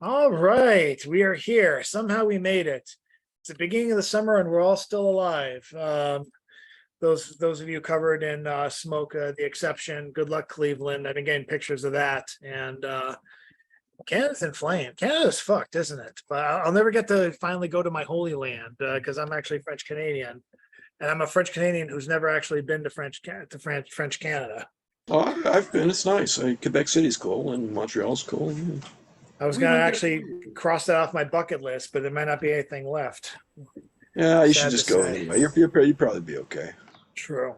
All right, we are here. Somehow we made it. It's the beginning of the summer and we're all still alive. Those of you covered in smoke, the exception. Good luck, Cleveland. I've been getting pictures of that, and Canada's in flame. Canada's fucked, isn't it? But I'll never get to finally go to my holy land because I'm actually French Canadian, and I'm a French Canadian who's never actually been to French Canada. Oh, I've been. It's nice. Quebec City's cool and Montreal's cool. Yeah. I was We gonna went actually cross that off my bucket list, but there might not be anything left. Yeah, you should Sad to just go say. anyway. You'd probably be okay. True.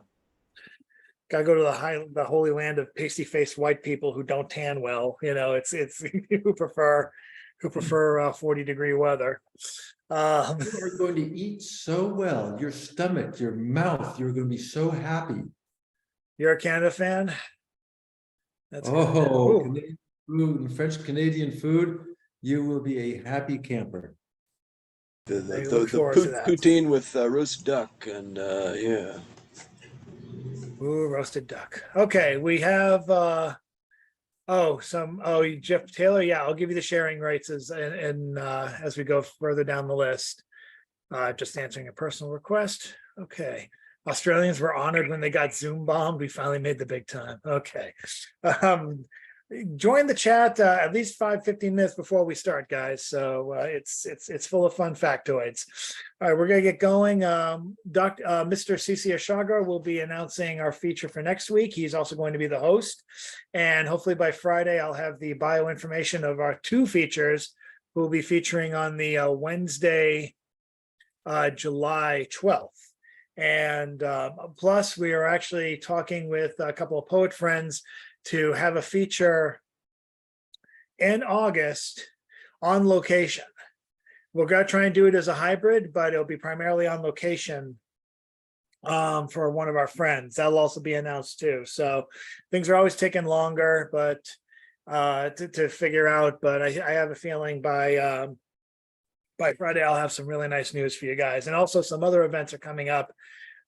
Gotta go to the holy land of pasty-faced white people who don't tan well. It's who prefer 40-degree weather. You are going to eat so well. Your stomach, your mouth, you're going to be so happy. You're a Canada fan? That's good. Oh, Ooh, Canadian food and French Canadian food, you will be a happy camper. The I look forward to that. poutine with roast duck and yeah. Ooh, roasted duck. Okay, we have Jeff Taylor. Yeah, I'll give you the sharing rights as we go further down the list. Just answering a personal request. Okay. Australians were honored when they got Zoom bombed. We finally made the big time. Okay. Join the chat at least 15 minutes before we start, guys. So it's full of fun factoids. All right, we're gonna get going. Mr. CC Arshagra will be announcing our feature for next week. He's also going to be the host, and hopefully by Friday I'll have the bio information of our two features. We'll be featuring on the Wednesday, July 12th. And plus, we are actually talking with a couple of poet friends to have a feature in August on location. We're going to try and do it as a hybrid, but it'll be primarily on location for one of our friends. That'll also be announced too. So things are always taking longer, but to figure out. But I have a feeling by Friday, I'll have some really nice news for you guys. And also some other events are coming up.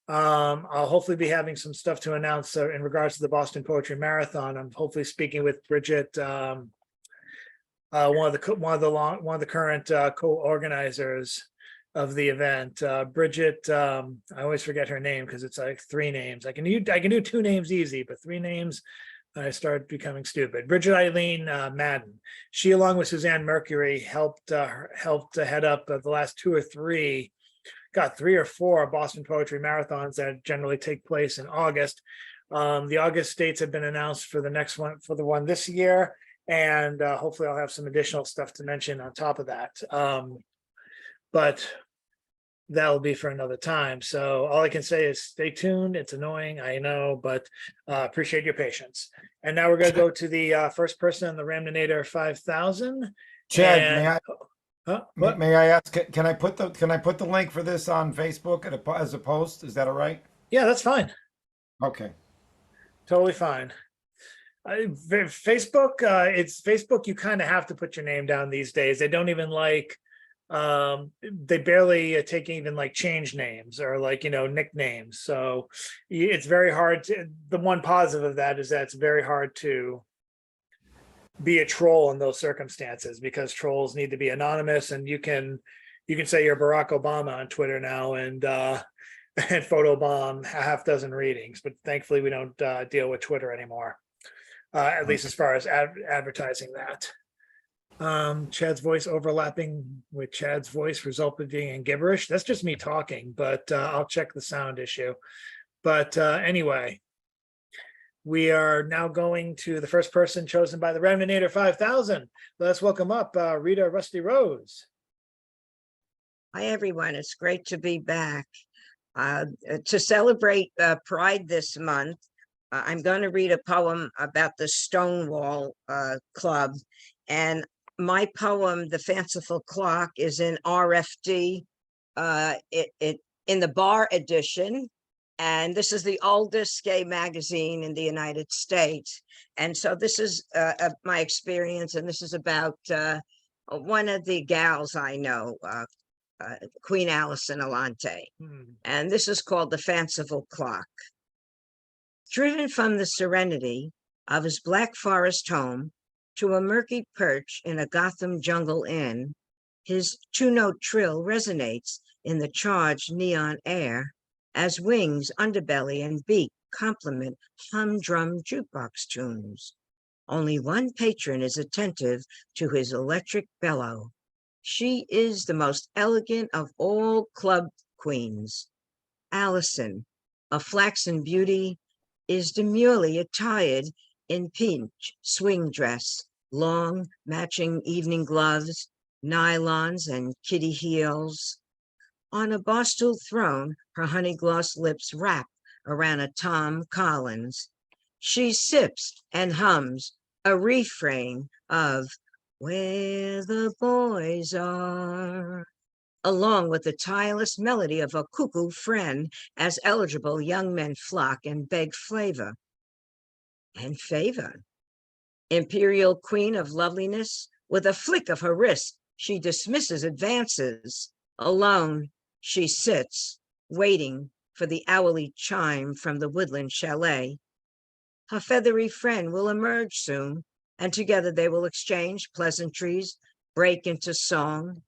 I'll hopefully be having some stuff to announce in regards to the Boston Poetry Marathon. I'm hopefully speaking with Bridget, one of the current co-organizers of the event. Bridget, I always forget her name because it's like three names. I can do two names easy, but three names, I started becoming stupid. Bridget Eileen Madden. She, along with Suzanne Mercury, helped head up the last three or four Boston Poetry Marathons that generally take place in August. The August dates have been announced for the next one, for the one this year, and hopefully I'll have some additional stuff to mention on top of that. But that'll be for another time. So all I can say is stay tuned. It's annoying, I know, but appreciate your patience. And now we're going to go to the first person on the Ramnator 5000. Chad, And, may I ask? Can I put the link for this on Facebook as a post? Is that all right? yeah, that's fine. Okay. Totally fine. Facebook, it's Facebook. You kind of have to put your name down these days. They don't even they barely take even like change names or nicknames. So it's very hard to, the one positive of that is that it's very hard to be a troll in those circumstances because trolls need to be anonymous, and you can say you're Barack Obama on Twitter now and photobomb a half dozen readings, but thankfully we don't deal with Twitter anymore, at least as far as advertising that. Chad's voice overlapping with Chad's voice resulted in gibberish. That's just me talking, but I'll check the sound issue. But anyway, we are now going to the first person chosen by the Ramnator 5000. Let's welcome up Rita Rusty Rose. Hi, everyone. It's great to be back. To celebrate Pride this month, I'm going to read a poem about the Stonewall Club. And my poem, The Fanciful Clock, is in RFD, in the bar edition. And this is the oldest gay magazine in the United States. And so this is my experience, and this is about one of the gals I know, Queen Alison Alante. And this is called The Fanciful Clock. Driven from the serenity of his Black Forest home to a murky perch in a Gotham jungle inn. His two-note trill resonates in the charged neon air as wings, underbelly, and beak complement humdrum jukebox tunes. Only one patron is attentive to his electric bellow. She is the most elegant of all club queens. Allison, a flaxen beauty, is demurely attired in pink swing dress, long matching evening gloves, nylons, and kitty heels. On a barstool throne, her honey-gloss lips wrap around a Tom Collins. She sips and hums a refrain of "Where the Boys Are," along with the tireless melody of a cuckoo friend as eligible young men flock and beg flavor and favor. Imperial queen of loveliness, with a flick of her wrist, she dismisses advances. Alone, she sits, waiting for the hourly chime from the woodland chalet. Her feathery friend will emerge soon, and together they will exchange pleasantries, break into song.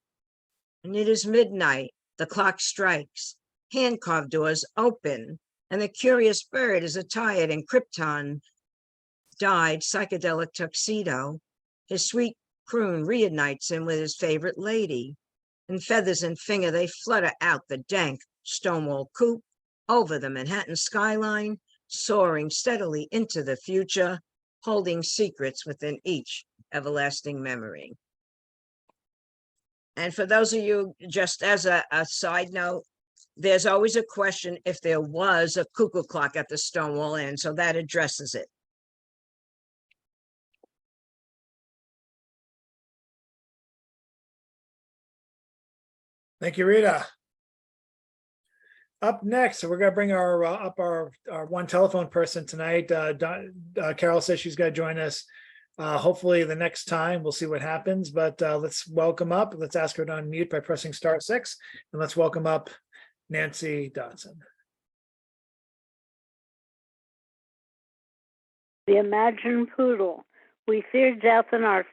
And it is midnight, the clock strikes, hand-carved doors open, and the curious bird is attired in Krypton dyed psychedelic tuxedo. His sweet croon reunites him with his favorite lady. In feathers and finger, they flutter out the dank Stonewall coupe over the Manhattan skyline, soaring steadily into the future, holding secrets within each everlasting memory. And for those of you, just as a side note, there's always a question if there was a cuckoo clock at the Stonewall Inn, so that addresses it. Thank you, Rita. Up next, we're gonna bring our one telephone person tonight. Carol says she's gonna join us. Hopefully the next time. We'll see what happens, but let's welcome up. Let's ask her to unmute by pressing *6, and let's welcome up Nancy Dodson. The imagined poodle. We fear death and our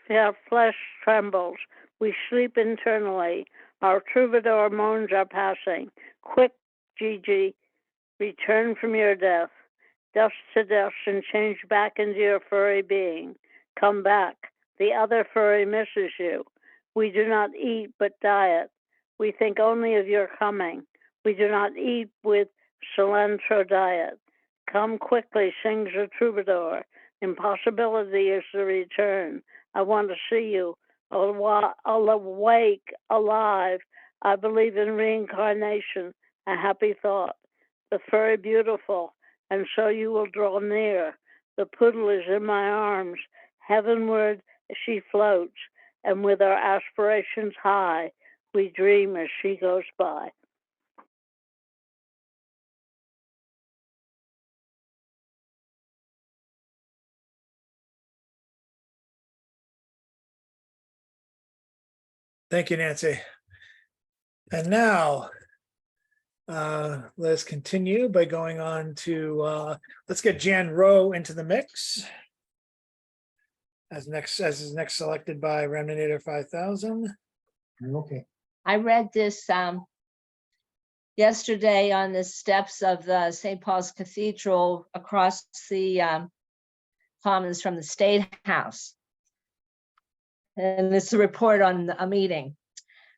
flesh trembles. We sleep internally. Our troubadour moans our passing. Quick, Gigi, return from your death. Dust to dust and change back into your furry being. Come back. The other furry misses you. We do not eat but diet. We think only of your coming. We do not eat with cilantro diet. Come quickly, sings the troubadour. Impossibility is the return. I want to see you. Awake, alive. I believe in reincarnation, a happy thought. The furry beautiful, and so you will draw near. The poodle is in my arms. Heavenward she floats, and with our aspirations high, we dream as she goes by. Thank you, Nancy. And now, let's continue by going on to, let's get Jan Rowe into the mix. As is next selected by Remninator 5000. Okay. I read this yesterday on the steps of the St. Paul's Cathedral across the Commons from the State House. And it's a report on a meeting.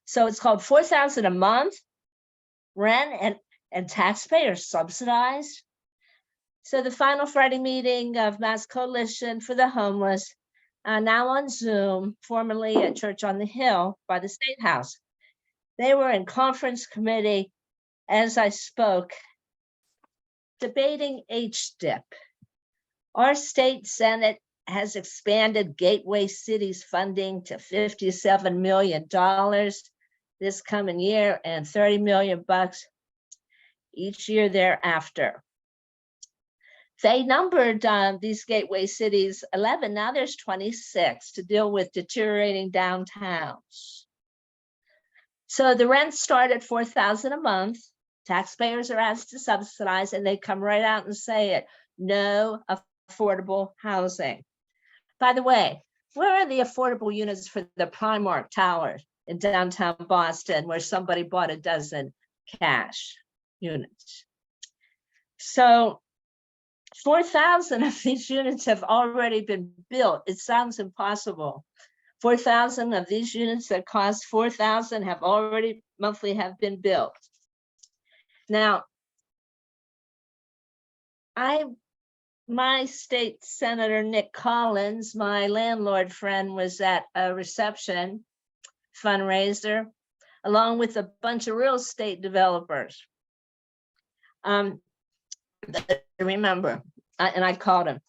So it's called $4,000 a month, rent and taxpayers subsidized. So the final Friday meeting of Mass Coalition for the Homeless, now on Zoom, formerly at Church on the Hill by the State House. They were in conference committee as I spoke, debating HDIP. Our state Senate has expanded Gateway City's funding to $57 million this coming year and $30 million each year thereafter. They numbered these gateway cities 11, now there's 26 to deal with deteriorating downtowns. So the rent started at $4,000 a month. Taxpayers are asked to subsidize, and they come right out and say it, no affordable housing. By the way, where are the affordable units for the Primark Tower in downtown Boston, where somebody bought a dozen cash units? So 4,000 of these units have already been built. It sounds impossible. 4,000 of these units that cost 4,000 have already monthly have been built. Now, my state senator, Nick Collins, my landlord friend, was at a reception fundraiser along with a bunch of real estate developers. Remember, and I called him.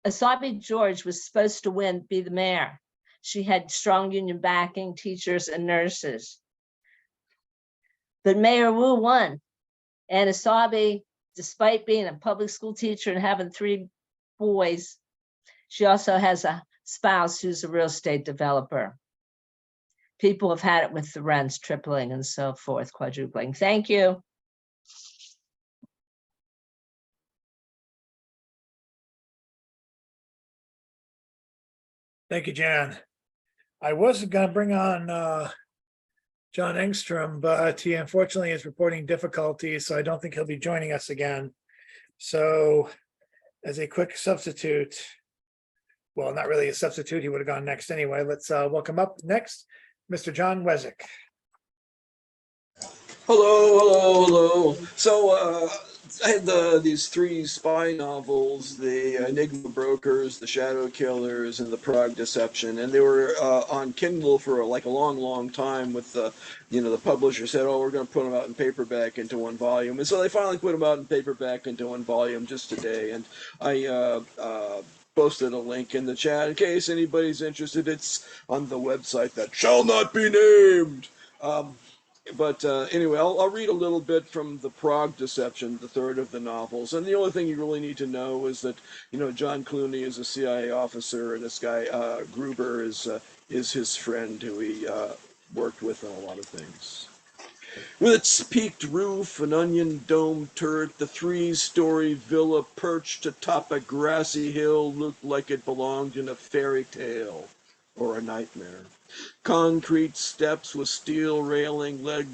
Asabi George was supposed to be the mayor. She had strong union backing, teachers and nurses. But Mayor Wu won. And Asabi, despite being a public school teacher and having 3 boys, she also has a spouse who's a real estate developer. People have had it with the rents tripling and so forth, quadrupling. Thank you. Thank you, Jan. I was going to bring on John Engstrom, but he unfortunately is reporting difficulties, so I don't think he'll be joining us again. So as a quick substitute, well, not really a substitute, he would have gone next anyway. Let's welcome up next, Mr. John Wezick. Hello. So I had these 3 spy novels, The Enigma Brokers, The Shadow Killers, and The Prague Deception, and they were on Kindle for like a long time. With the publisher said, "Oh, we're going to put them out in paperback into 1 volume," and so they finally put them out in paperback into 1 volume just today. And I posted a link in the chat in case anybody's interested. It's on the website that shall not be named. But anyway, I'll read a little bit from The Prague Deception, the 3rd of the novels. And the only thing you really need to know is that, John Clooney is a CIA officer, and this guy, Gruber, is his friend who he worked with on a lot of things. With its peaked roof, an onion-domed turret, the 3-story villa perched atop a grassy hill looked like it belonged in a fairy tale or a nightmare. Concrete steps with steel railing led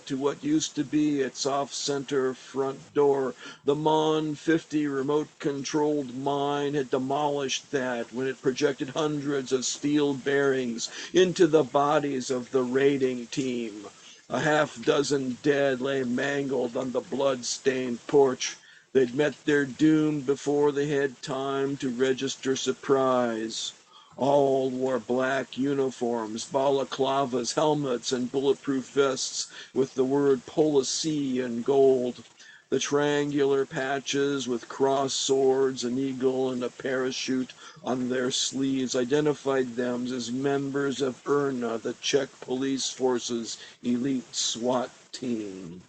to what used to be its off-center front door. The Mon 50 remote-controlled mine had demolished that when it projected hundreds of steel bearings into the bodies of the raiding team. A half-dozen dead lay mangled on the blood-stained porch. They'd met their doom before they had time to register surprise. All wore black uniforms, balaclavas, helmets, and bulletproof vests with the word Policy in gold. The triangular patches with cross swords, an eagle, and a parachute on their sleeves identified them as members of IRNA, the Czech police force's elite SWAT team.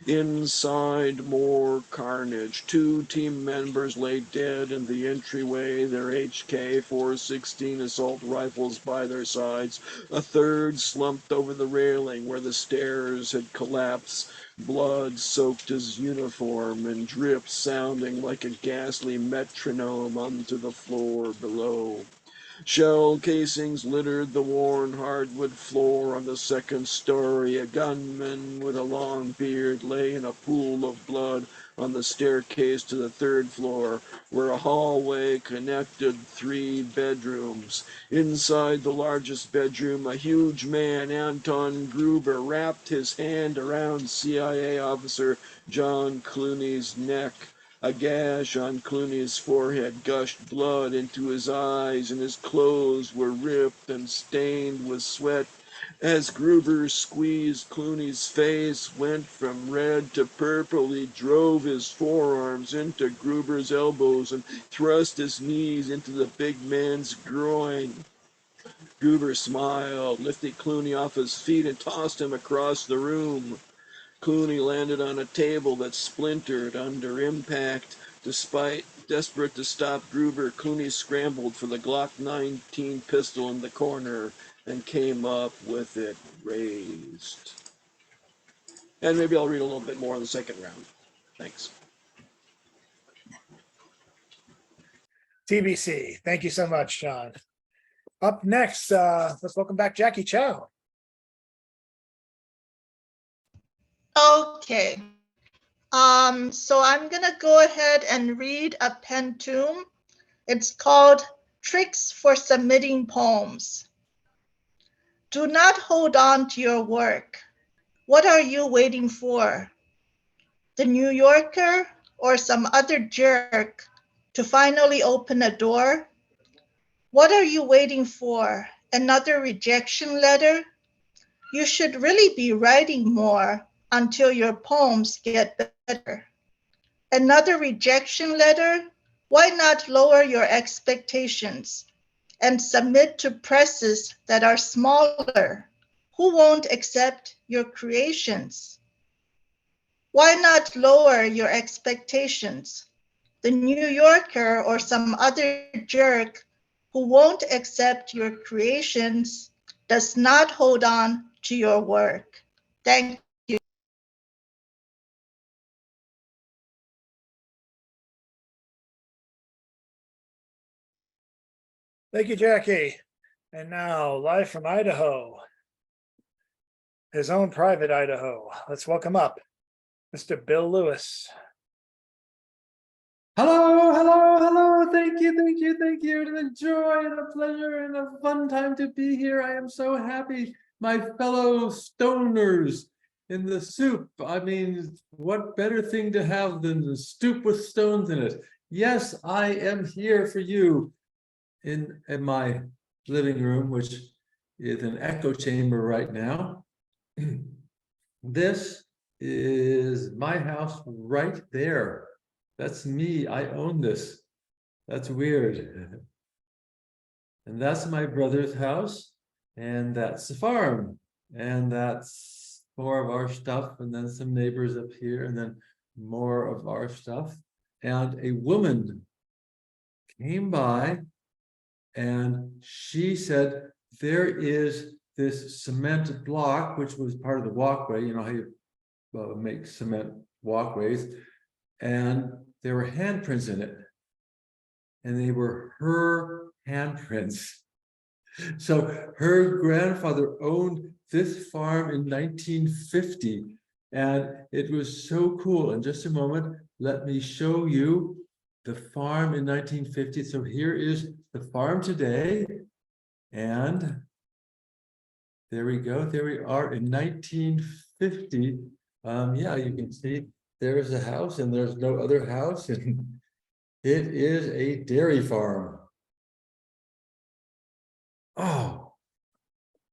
Inside, more carnage. 2 team members lay dead in the entryway, their HK-416 assault rifles by their sides. A 3rd slumped over the railing where the stairs had collapsed, blood soaked his uniform and drips sounding like a ghastly metronome onto the floor below. Shell casings littered the worn hardwood floor on the 2nd story. A gunman with a long beard lay in a pool of blood on the staircase to the 3rd floor, where a hallway connected 3 bedrooms. Inside the largest bedroom, a huge man, Anton Gruber, wrapped his hand around CIA officer John Clooney's neck. A gash on Clooney's forehead gushed blood into his eyes, and his clothes were ripped and stained with sweat. As Gruber squeezed Clooney's face, went from red to purple, he drove his forearms into Gruber's elbows and thrust his knees into the big man's groin. Gruber smiled, lifted Clooney off his feet, and tossed him across the room. Clooney landed on a table that splintered under impact. Despite desperate to stop Gruber, Clooney scrambled for the Glock 19 pistol in the corner and came up with it raised. And maybe I'll read a little bit more in the 2nd round. Thanks. TBC. Thank you so much, John. Up next, let's welcome back Jackie Chow. Okay. So I'm gonna go ahead and read a pen tome. It's called Tricks for Submitting Poems. Do not hold on to your work. What are you waiting for? The New Yorker or some other jerk to finally open a door? What are you waiting for? Another rejection letter? You should really be writing more until your poems get better. Another rejection letter? Why not lower your expectations and submit to presses that are smaller? Who won't accept your creations? Why not lower your expectations? The New Yorker or some other jerk who won't accept your creations does not hold on to your work. Thank you. Thank you, Jackie. And now, live from Idaho, his own private Idaho. Let's welcome up Mr. Bill Lewis. Hello, hello, hello. Thank you, thank you, thank you. It's a joy and a pleasure and a fun time to be here. I am so happy. My fellow stoners in the soup. I mean, what better thing to have than the soup with stones in it? Yes, I am here for you in my living room, which is an echo chamber right now. This is my house right there. That's me. I own this. That's weird. And that's my brother's house. And that's the farm. And that's more of our stuff. And then some neighbors up here. And then more of our stuff. And a woman came by and she said, there is this cement block, which was part of the walkway. You know how you make cement walkways. And there were handprints in it. And they were her handprints. So her grandfather owned this farm in 1950. And it was so cool. In just a moment, let me show you the farm in 1950. So here is the farm today. And there we go. There we are in 1950. Yeah, you can see there's a house and there's no other house. And it is a dairy farm. Oh,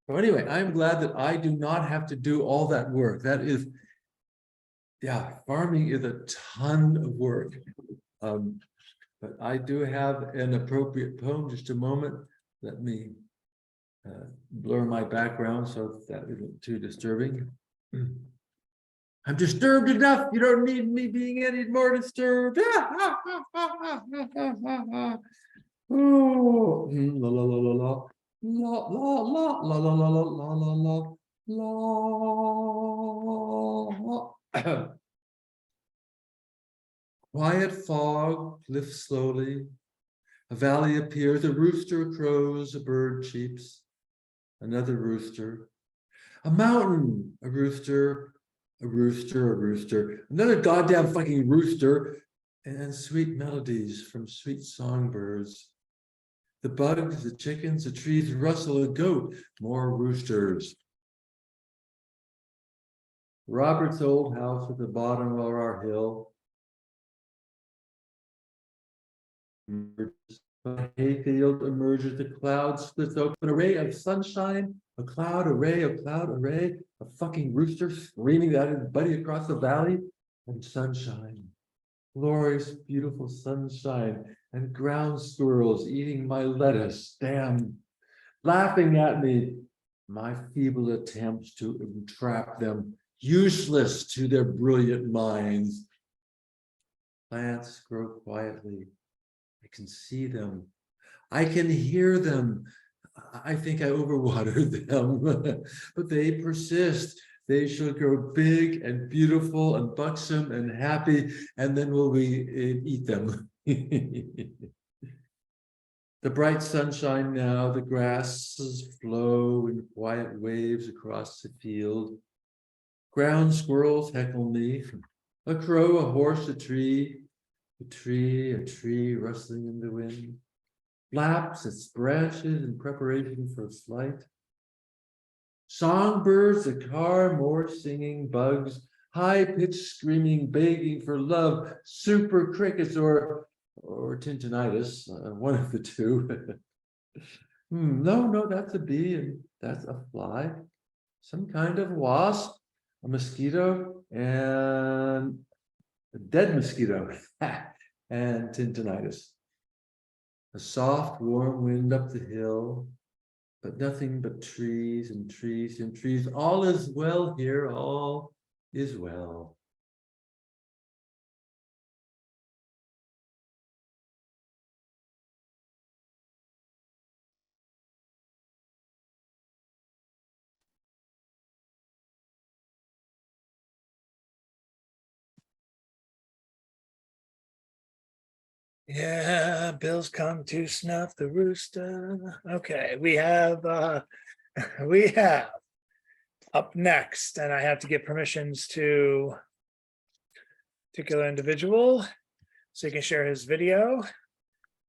so anyway, I'm glad that I do not have to do all that work. That is, yeah, farming is a ton of work. But I do have an appropriate poem. Just a moment. Let me blur my background so that isn't too disturbing. I'm disturbed enough. You don't need me being any more disturbed. Oh, la la la la la. La la la la la la la la la la. Quiet fog lifts slowly. A valley appears. A rooster crows. A bird cheeps. Another rooster. A mountain. A rooster. A rooster. A rooster. Another goddamn fucking rooster. And sweet melodies from sweet songbirds. The bugs, the chickens, the trees rustle, a goat, more roosters. Robert's old house at the bottom of our hill. A hayfield emerges, the cloud splits open, array of sunshine, a cloud array, a cloud array, a fucking rooster screaming at his buddy across the valley, and sunshine. Glorious, beautiful sunshine, and ground squirrels eating my lettuce, damn, laughing at me. My feeble attempts to entrap them, useless to their brilliant minds. Plants grow quietly. I can see them. I can hear them. I think I overwatered them, but they persist. They shall grow big and beautiful and buxom and happy, and then will we eat them. The bright sunshine now, the grasses flow in quiet waves across the field. Ground squirrels heckle me. A crow, a horse, a tree rustling in the wind. Flaps its branches in preparation for flight. Songbirds, a car, more singing, bugs, high-pitched screaming, begging for love, super crickets or tinnitus, one of the two. No, that's a bee and that's a fly. Some kind of wasp, a mosquito, and a dead mosquito, and tinnitus. A soft, warm wind up the hill, but nothing but trees and trees and trees. All is well here, all is well. Yeah, Bill's come to snuff the rooster. Okay, we have we have up next, and I have to get permissions to particular individual so he can share his video.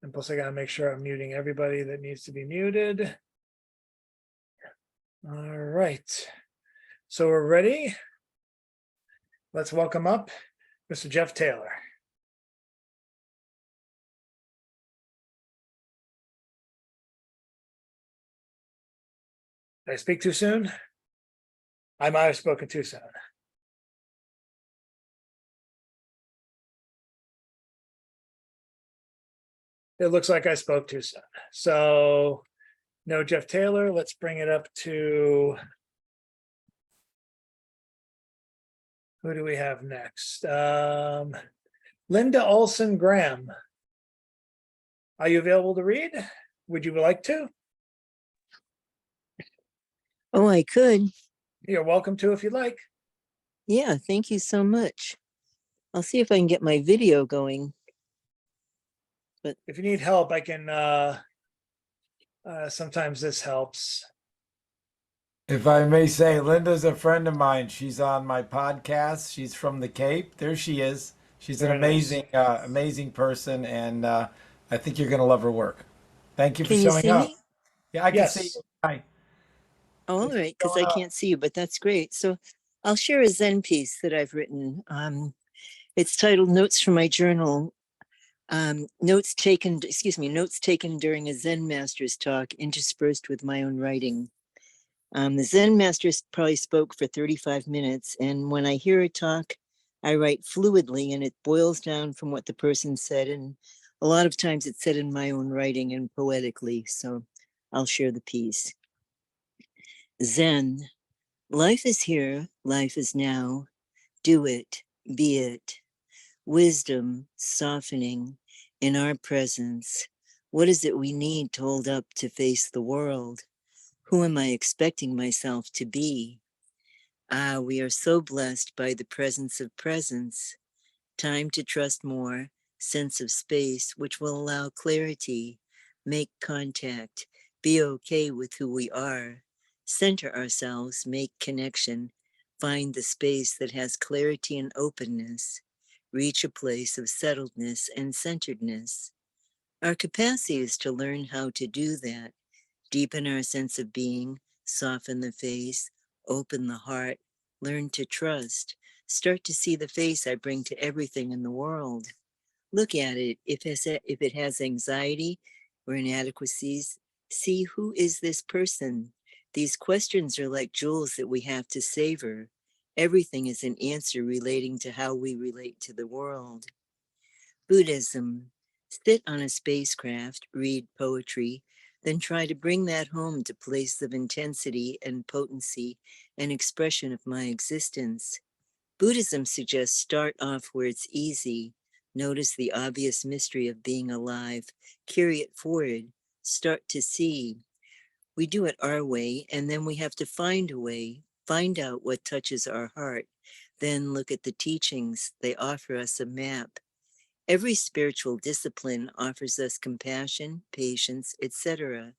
And plus I gotta make sure I'm muting everybody that needs to be muted. All right, so we're ready. Let's welcome up Mr. Jeff Taylor. Did I speak too soon? I might have spoken too soon. It looks like I spoke too soon. So no Jeff Taylor. Let's bring it up to, who do we have next? Linda Olson Graham. Are you available to read? Would you like to? Oh, I could. You're welcome to if you'd like. Yeah, thank you so much. I'll see if I can get my video going. If you need help, I can, sometimes this helps. If I may say, Linda's a friend of mine. She's on my podcast. She's from the Cape. There she is. She's an Very nice. amazing person, and I think you're going to love her work. Thank you for Can you showing see up. me? Yeah, I can see Yes. you. Hi. Oh, all Thanks for right, because I showing up. can't see you, but that's great. So I'll share a Zen piece that I've written. It's titled Notes from My Journal. Notes taken during a Zen master's talk interspersed with my own writing. The Zen master probably spoke for 35 minutes, and when I hear a talk, I write fluidly, and it boils down from what the person said, and a lot of times it's said in my own writing and poetically, so I'll share the piece. Zen, life is here, life is now. Do it, be it. Wisdom, softening in our presence. What is it we need to hold up to face the world? Who am I expecting myself to be? We are so blessed by the presence of presence. Time to trust more, sense of space, which will allow clarity, make contact, be okay with who we are, center ourselves, make connection, find the space that has clarity and openness, reach a place of settledness and centeredness. Our capacity is to learn how to do that, deepen our sense of being, soften the face, open the heart, learn to trust, start to see the face I bring to everything in the world. Look at it. If it has anxiety or inadequacies, see, who is this person? These questions are like jewels that we have to savor. Everything is an answer relating to how we relate to the world. Buddhism, sit on a spacecraft, read poetry, then try to bring that home to place of intensity and potency and expression of my existence. Buddhism suggests start off where it's easy. Notice the obvious mystery of being alive. Carry it forward. Start to see. We do it our way, and then we have to find a way, find out what touches our heart. Then look at the teachings. They offer us a map. Every spiritual discipline offers us compassion, patience, etc.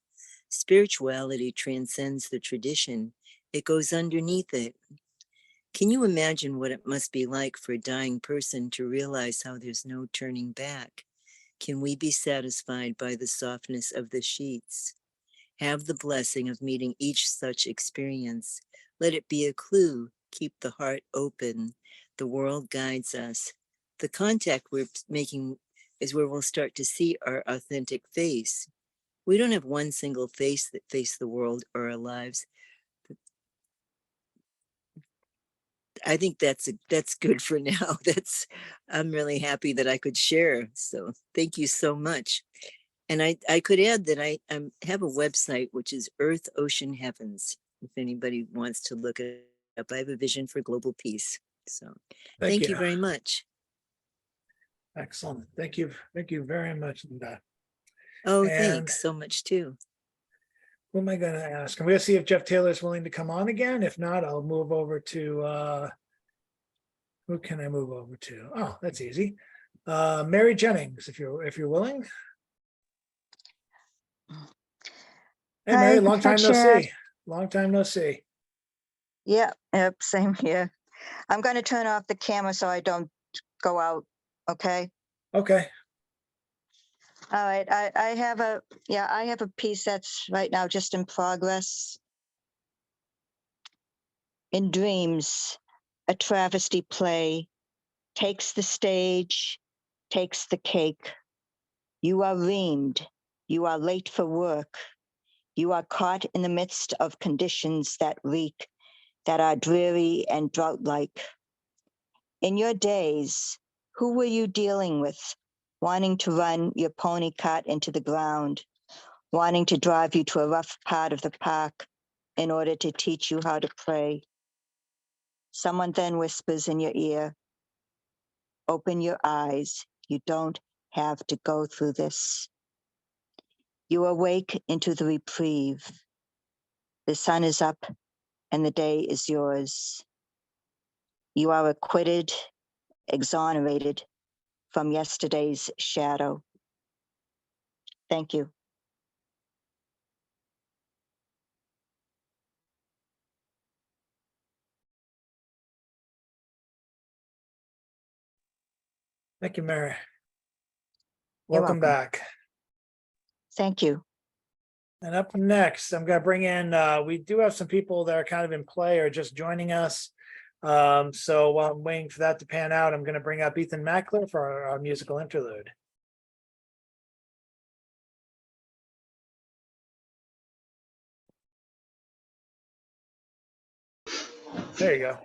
Spirituality transcends the tradition. It goes underneath it. Can you imagine what it must be like for a dying person to realize how there's no turning back? Can we be satisfied by the softness of the sheets? Have the blessing of meeting each such experience. Let it be a clue. Keep the heart open. The world guides us. The contact we're making is where we'll start to see our authentic face. We don't have one single face that face the world or our lives. I think that's good for now. I'm really happy that I could share. So thank you so much. And I could add that I have a website, which is Earth, Ocean, Heavens. If anybody wants to look it up, I have a vision for global peace. So thank you very much. Excellent. Thank you. Thank you very much, Linda. Oh, And thanks so much too. who am I going to ask? I'm going to see if Jeff Taylor is willing to come on again. If not, I'll move over to, who can I move over to? Oh, that's easy. Mary Jennings, if you're willing. Hey, Mary, long time no see. Long time no see. Yep, same here. I'm going to turn off the camera so I don't go out. Okay. Okay. All right. I have a piece that's right now just in progress. In dreams, a travesty play takes the stage, takes the cake. You are reamed. You are late for work. You are caught in the midst of conditions that reek, that are dreary and drought-like. In your days, who were you dealing with, wanting to run your pony cart into the ground, wanting to drive you to a rough part of the park in order to teach you how to pray? Someone then whispers in your ear, open your eyes. You don't have to go through this. You awake into the reprieve. The sun is up and the day is yours. You are acquitted, exonerated from yesterday's shadow. Thank you. Thank you, Mary. You're Welcome back. Thank you. And up next, I'm going to bring in, we do have some people that are kind of in play or just joining us. So while I'm waiting for that to pan out, I'm going to bring up Ethan Mackler for our musical interlude. There you go.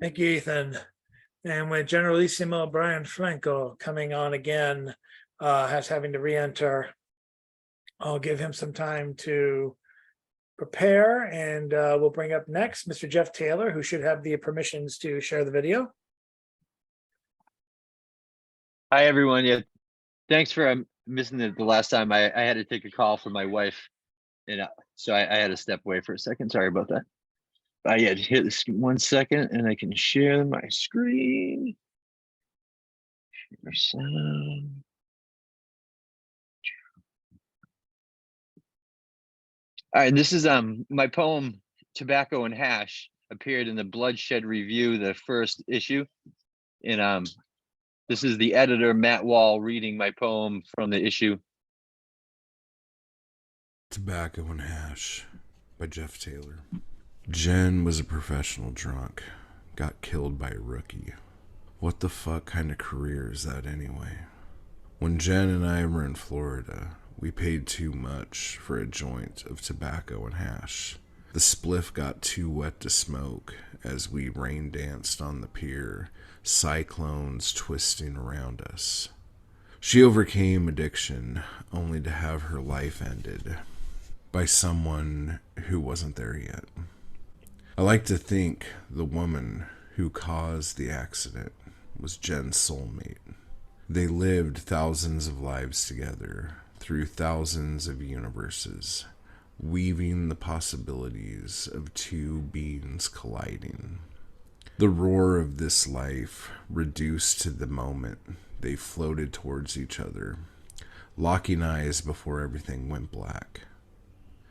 Thank you, Ethan. And with Generalissimo Brian Franco coming on again, having to re-enter, I'll give him some time to prepare, and we'll bring up next Mr. Jeff Taylor, who should have the permissions to share the video. Hi, everyone. Yeah, thanks for missing the last time. I had to take a call from my wife, and so I had to step away for a second. Sorry about that. Yeah, just hit this 1 second, and I can share my screen. Share sound. All right, this is my poem "Tobacco and Hash" appeared in the Bloodshed Review, the first issue, and this is the editor, Matt Wall, reading my poem from the issue. Tobacco and Hash by Jeff Taylor. Jen was a professional drunk. Got killed by a rookie. What the fuck kind of career is that anyway? When Jen and I were in Florida, we paid too much for a joint of tobacco and hash. The spliff got too wet to smoke as we rain danced on the pier, cyclones twisting around us. She overcame addiction only to have her life ended by someone who wasn't there yet. I like to think the woman who caused the accident was Jen's soulmate. They lived thousands of lives together through thousands of universes, weaving the possibilities of two beings colliding. The roar of this life reduced to the moment they floated towards each other, locking eyes before everything went black.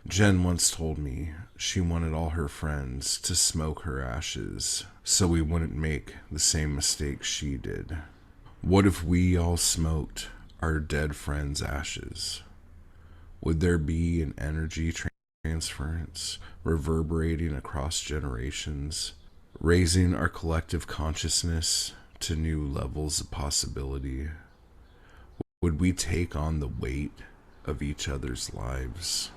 Jen once told me she wanted all her friends to smoke her ashes so we wouldn't make the same mistakes she did. What if we all smoked our dead friends' ashes? Would there be an energy transference reverberating across generations, raising our collective consciousness to new levels of possibility? Would we take on the weight of each other's lives?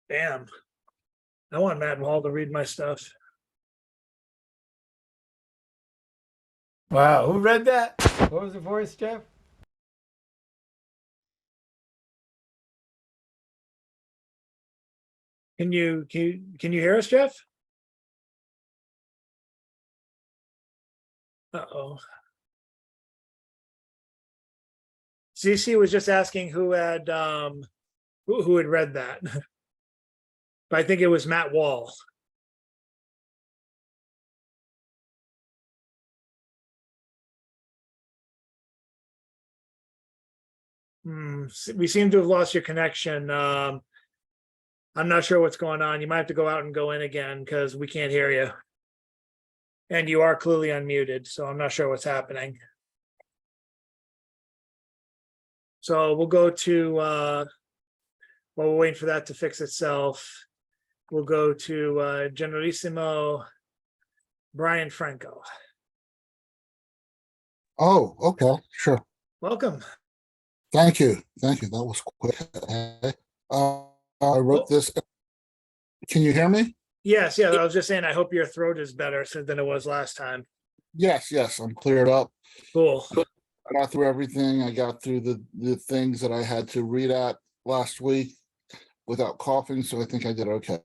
Damn. I want Matt Wall to read my stuff. Wow, who read that? What was the voice, Jeff? Can you hear us, Jeff? Uh-oh. CC was just asking who had read that. But I think it was Matt Wall. We seem to have lost your connection. I'm not sure what's going on. You might have to go out and go in again because we can't hear you. And you are clearly unmuted, so I'm not sure what's happening. So we'll go to, while we're waiting for that to fix itself, we'll go to Generalissimo Brian Franco. Oh, okay, sure. Welcome. Thank you. Thank you. That was quick. I wrote this. Can you hear me? Yes, yeah. I was just saying, I hope your throat is better than it was last time. Yes, yes. I'm cleared up. Cool. I got through everything. I got through the things that I had to read at last week without coughing, so I think I did okay.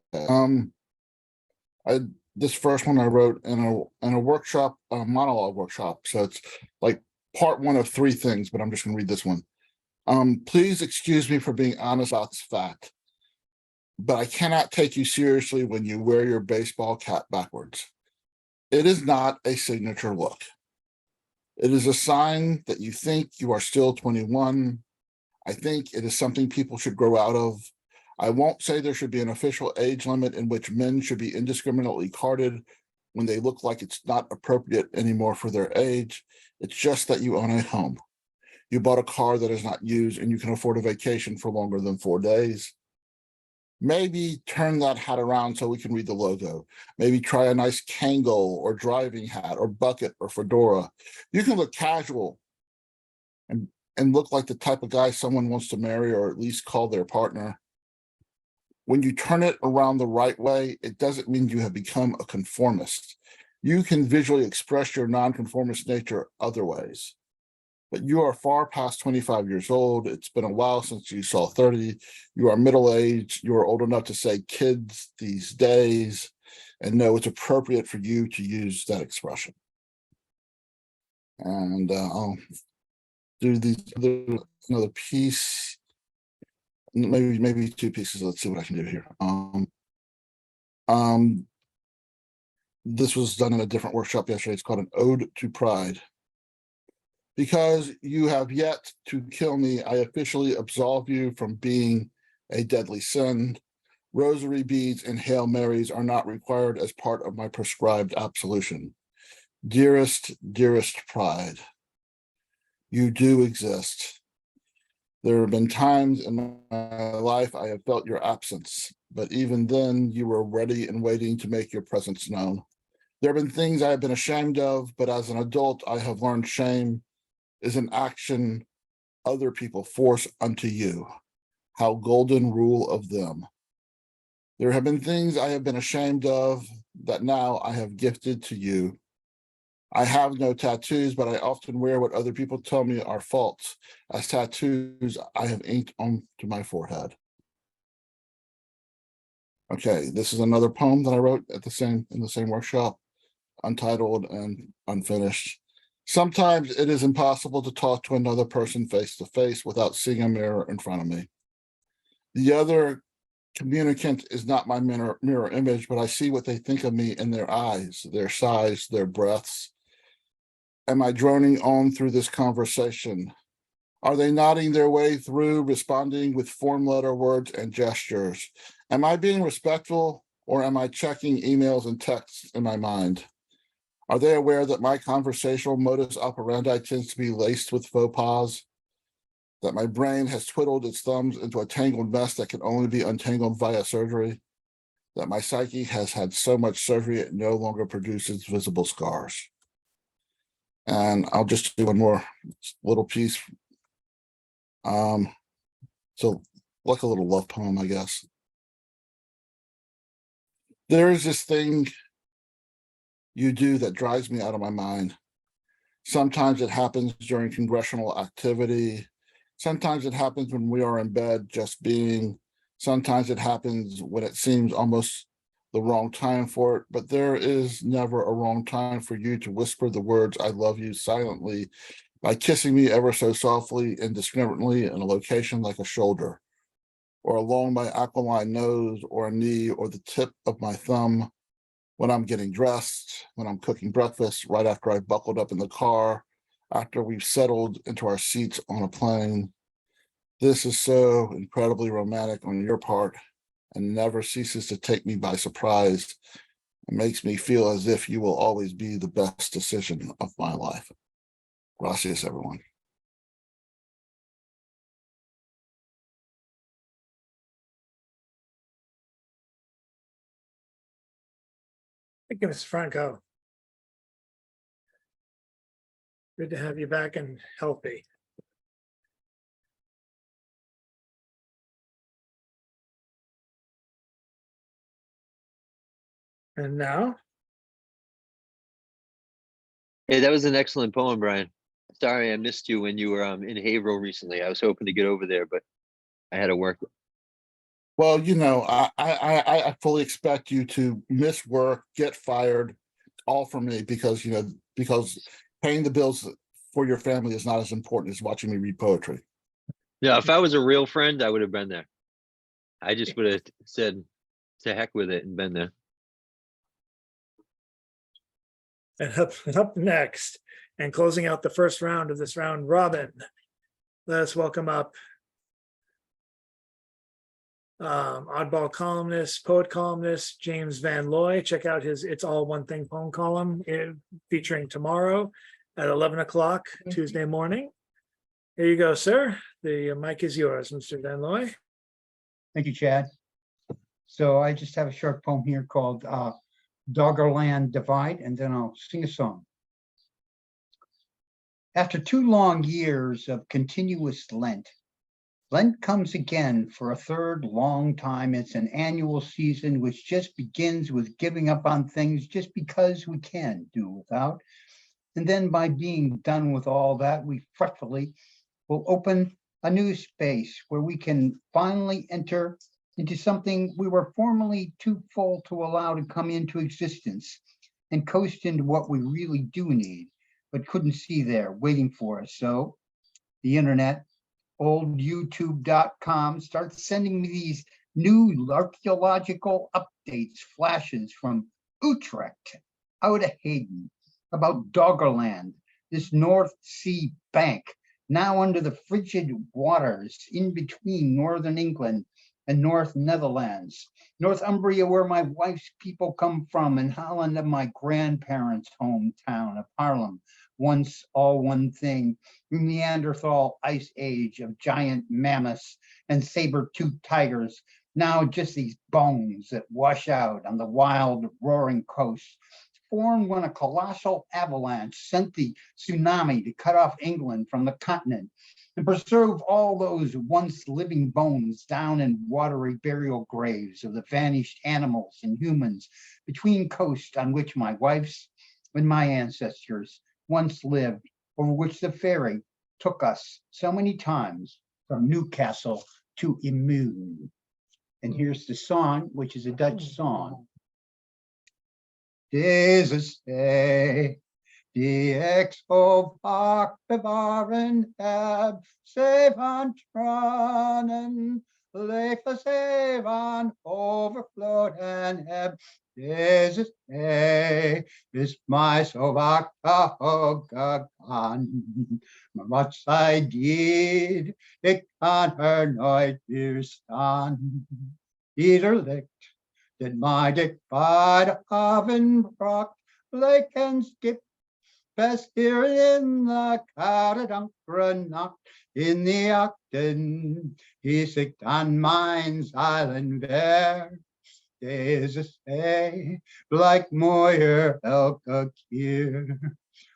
This first one I wrote in a workshop, a monologue workshop. So it's like part one of three things, but I'm just gonna read this one. Please excuse me for being honest about this fact, but I cannot take you seriously when you wear your baseball cap backwards. It is not a signature look. It is a sign that you think you are still 21. I think it is something people should grow out of. I won't say there should be an official age limit in which men should be indiscriminately carded when they look like it's not appropriate anymore for their age. It's just that you own a home. You bought a car that is not used and you can afford a vacation for longer than 4 days. Maybe turn that hat around so we can read the logo. Maybe try a nice Kangol or driving hat or bucket or fedora. You can look casual and look like the type of guy someone wants to marry or at least call their partner. When you turn it around the right way, it doesn't mean you have become a conformist. You can visually express your nonconformist nature other ways. But you are far past 25 years old. It's been a while since you saw 30. You are middle-aged. You are old enough to say kids these days and know it's appropriate for you to use that expression. And I'll do another piece, maybe two pieces. Let's see what I can do here. This was done in a different workshop yesterday. It's called an Ode to Pride. Because you have yet to kill me, I officially absolve you from being a deadly sin. Rosary beads and Hail Marys are not required as part of my prescribed absolution. Dearest, dearest Pride, you do exist. There have been times in my life I have felt your absence, but even then you were ready and waiting to make your presence known. There have been things I have been ashamed of, but as an adult, I have learned shame is an action other people force unto you. How golden rule of them. There have been things I have been ashamed of that now I have gifted to you. I have no tattoos, but I often wear what other people tell me are faults. As tattoos, I have inked onto my forehead. Okay, this is another poem that I wrote in the same workshop, untitled and unfinished. Sometimes it is impossible to talk to another person face to face without seeing a mirror in front of me. The other communicant is not my mirror image, but I see what they think of me in their eyes, their sighs, their breaths. Am I droning on through this conversation? Are they nodding their way through, responding with form letter words and gestures? Am I being respectful, or am I checking emails and texts in my mind? Are they aware that my conversational modus operandi tends to be laced with faux pas? That my brain has twiddled its thumbs into a tangled mess that can only be untangled via surgery? That my psyche has had so much surgery it no longer produces visible scars? And I'll just do one more little piece. So like a little love poem, I guess. There is this thing you do that drives me out of my mind. Sometimes it happens during congressional activity. Sometimes it happens when we are in bed just being. Sometimes it happens when it seems almost the wrong time for it, but there is never a wrong time for you to whisper the words I love you silently by kissing me ever so softly, indiscriminately in a location like a shoulder, or along my aquiline nose, or a knee, or the tip of my thumb, when I'm getting dressed, when I'm cooking breakfast, right after I buckled up in the car, after we've settled into our seats on a plane. This is so incredibly romantic on your part and never ceases to take me by surprise. It makes me feel as if you will always be the best decision of my life. Gracias, everyone. Thank you, Mr. Franco. Good to have you back and healthy. And now, Hey, that was an excellent poem, Brian. Sorry I missed you when you were in Haverhill recently. I was hoping to get over there, but I had to work. Well, you know, I fully expect you to miss work, get fired, all from me, because because paying the bills for your family is not as important as watching me read poetry. Yeah, if I was a real friend, I would have been there. I just would have said to heck with it and been there. and up next, and closing out the first round of this round robin, let us welcome up oddball columnist, poet columnist, James Van Loy. Check out his It's All One Thing poem column featuring tomorrow at 11 o'clock Tuesday morning. Here you go, sir. The mic is yours, Mr. Van Loy. Thank you, Chad. So I just have a short poem here called Doggerland Divide, and then I'll sing a song. After 2 long years of continuous Lent, Lent comes again for a third long time. It's an annual season which just begins with giving up on things just because we can do without. And then by being done with all that, we fretfully will open a new space where we can finally enter into something we were formerly too full to allow to come into existence, and coast into what we really do need, but couldn't see there waiting for us. So the internet, old youtube.com, starts sending me these new archaeological updates, flashes from Utrecht, out of Hayden, about Doggerland, this North Sea bank, now under the frigid waters in between northern England and North Netherlands, Northumbria, where my wife's people come from, and Holland, of my grandparents' hometown of Haarlem, once all one thing, Neanderthal ice age of giant mammoths and saber-toothed tigers, now just these bones that wash out on the wild, roaring coast, formed when a colossal avalanche sent the tsunami to cut off England from the continent and preserve all those once living bones down in watery burial graves of the vanished animals and humans between coasts on which my wife's and my ancestors once lived, over which the ferry took us so many times from Newcastle to Emun. And here's the song, which is a Dutch song. Deze zee, die ik zo vaak bewaren heb, zee van tranen, lege zee van overvloeden heb. Deze zee is mij zo vaak gegaan, maar wat zij deed, ik kan er nooit weerstaan. Ieder licht dat mij dicht bij de haven bracht, bleek en skip, best hier in de koude donkere nacht. In de akten is ik dan mijn zeilen weer. Deze zee blijkt mooier elke keer.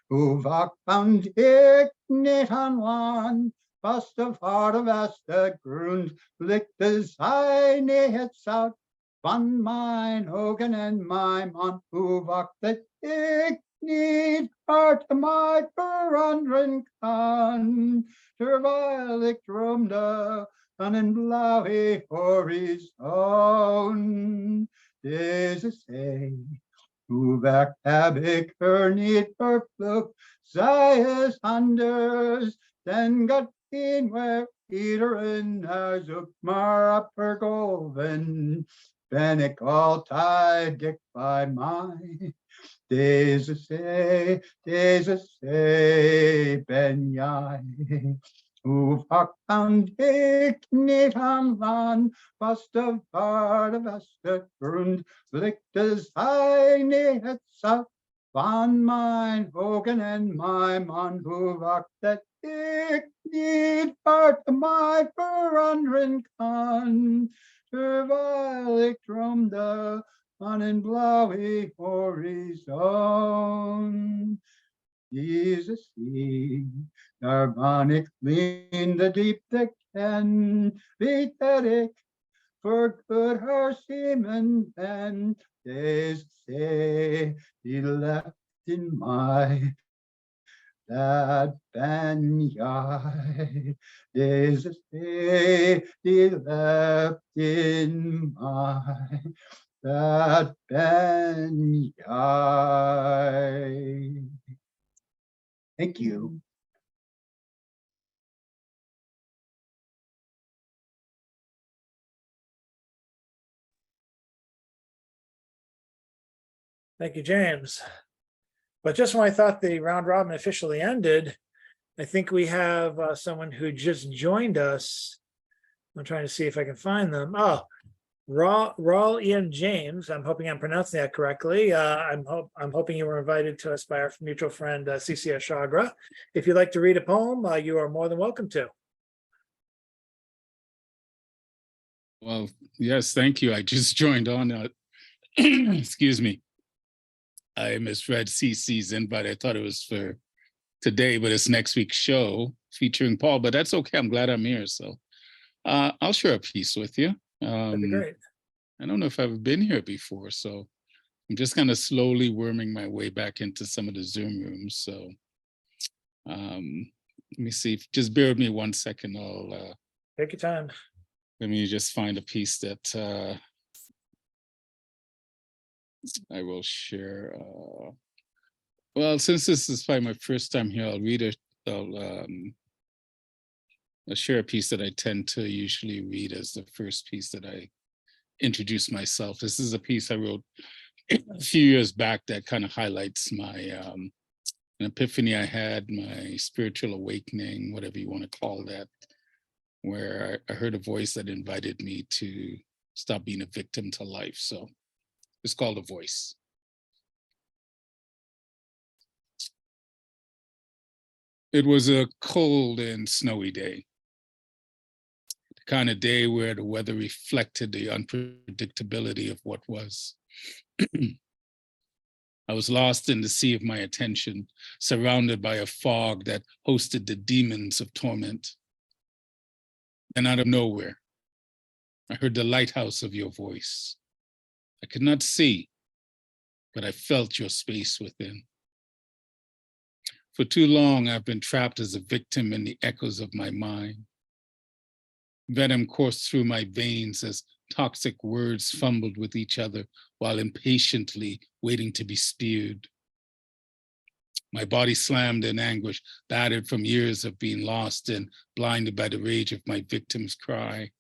Hoe vaak kwam ik niet aan land, was de vaderweste grond, likte zij niet het zout van mijn ogen en mijn man. Hoe vaak dat ik niet hart mij veranderen kan, terwijl ik droomde aan een blauwe horizon. Deze zee, hoe vaak heb ik er niet vervloekt, zij is anders dan God in waar iedereen naar zoekt, maar op haar golven ben ik altijd dicht bij mij. Deze zee ben jij. Hoe vaak kan ik niet aan land, was de vaderweste grond, likte zij niet het zout van mijn ogen en mijn man. Hoe vaak dat ik niet hart mij veranderen kan, terwijl ik droomde aan een blauwe horizon. Deze zee, waarvan ik in de diepte ken, weet dat ik voorgoed haar zeeman ben. Deze zee, die leeft in mij, dat ben jij. Deze zee, die leeft in mij, dat ben jij. Thank you. Thank you, James. But just when I thought the round robin officially ended, I think we have someone who just joined us. I'm trying to see if I can find them. Oh, Raul Ian James. I'm hoping I'm pronouncing that correctly. I'm hoping you were invited to us by our mutual friend CC Arshagra. If you'd like to read a poem, you are more than welcome to. Well, yes, thank you. I just joined on. Excuse me. I misread CC's invite. I thought it was for today, but it's next week's show featuring Paul. But that's okay. I'm glad I'm here. So I'll share a piece with you. That'd be great. I don't know if I've been here before, so I'm just kind of slowly worming my way back into some of the Zoom rooms. So let me see. Just bear with me 1 second. I'll Take your time. let me just find a piece that I will share. Well, since this is probably my first time here, I'll read it. I'll share a piece that I tend to usually read as the first piece that I introduce myself. This is a piece I wrote a few years back that kind of highlights my an epiphany I had, my spiritual awakening, whatever you want to call that, where I heard a voice that invited me to stop being a victim to life. So it's called A Voice. It was a cold and snowy day, the kind of day where the weather reflected the unpredictability of what was. I was lost in the sea of my attention, surrounded by a fog that hosted the demons of torment. And out of nowhere, I heard the lighthouse of your voice. I could not see, but I felt your space within. For too long, I've been trapped as a victim in the echoes of my mind. Venom coursed through my veins as toxic words fumbled with each other while impatiently waiting to be spewed. My body slammed in anguish, battered from years of being lost and blinded by the rage of my victim's cry.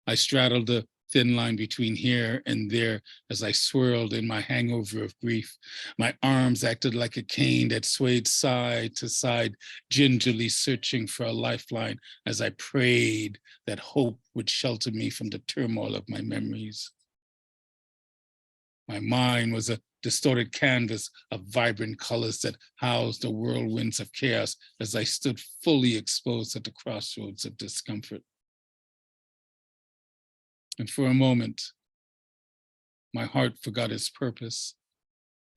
I straddled the thin line between here and there as I swirled in my hangover of grief. My arms acted like a cane that swayed side to side, gingerly searching for a lifeline as I prayed that hope would shelter me from the turmoil of my memories. My mind was a distorted canvas of vibrant colors that housed the whirlwinds of chaos as I stood fully exposed at the crossroads of discomfort. And for a moment, my heart forgot its purpose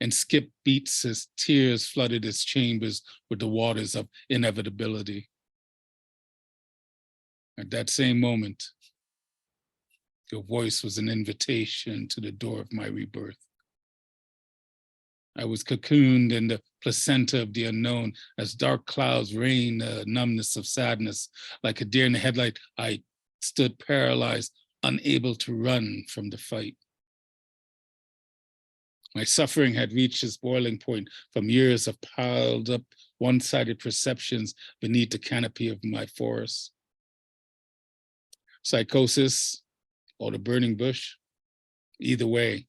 and skipped beats as tears flooded its chambers with the waters of inevitability. At that same moment, your voice was an invitation to the door of my rebirth. I was cocooned in the placenta of the unknown as dark clouds rained a numbness of sadness. Like a deer in the headlight, I stood paralyzed, unable to run from the fight. My suffering had reached its boiling point from years of piled up one-sided perceptions beneath the canopy of my forest. Psychosis or the burning bush, either way,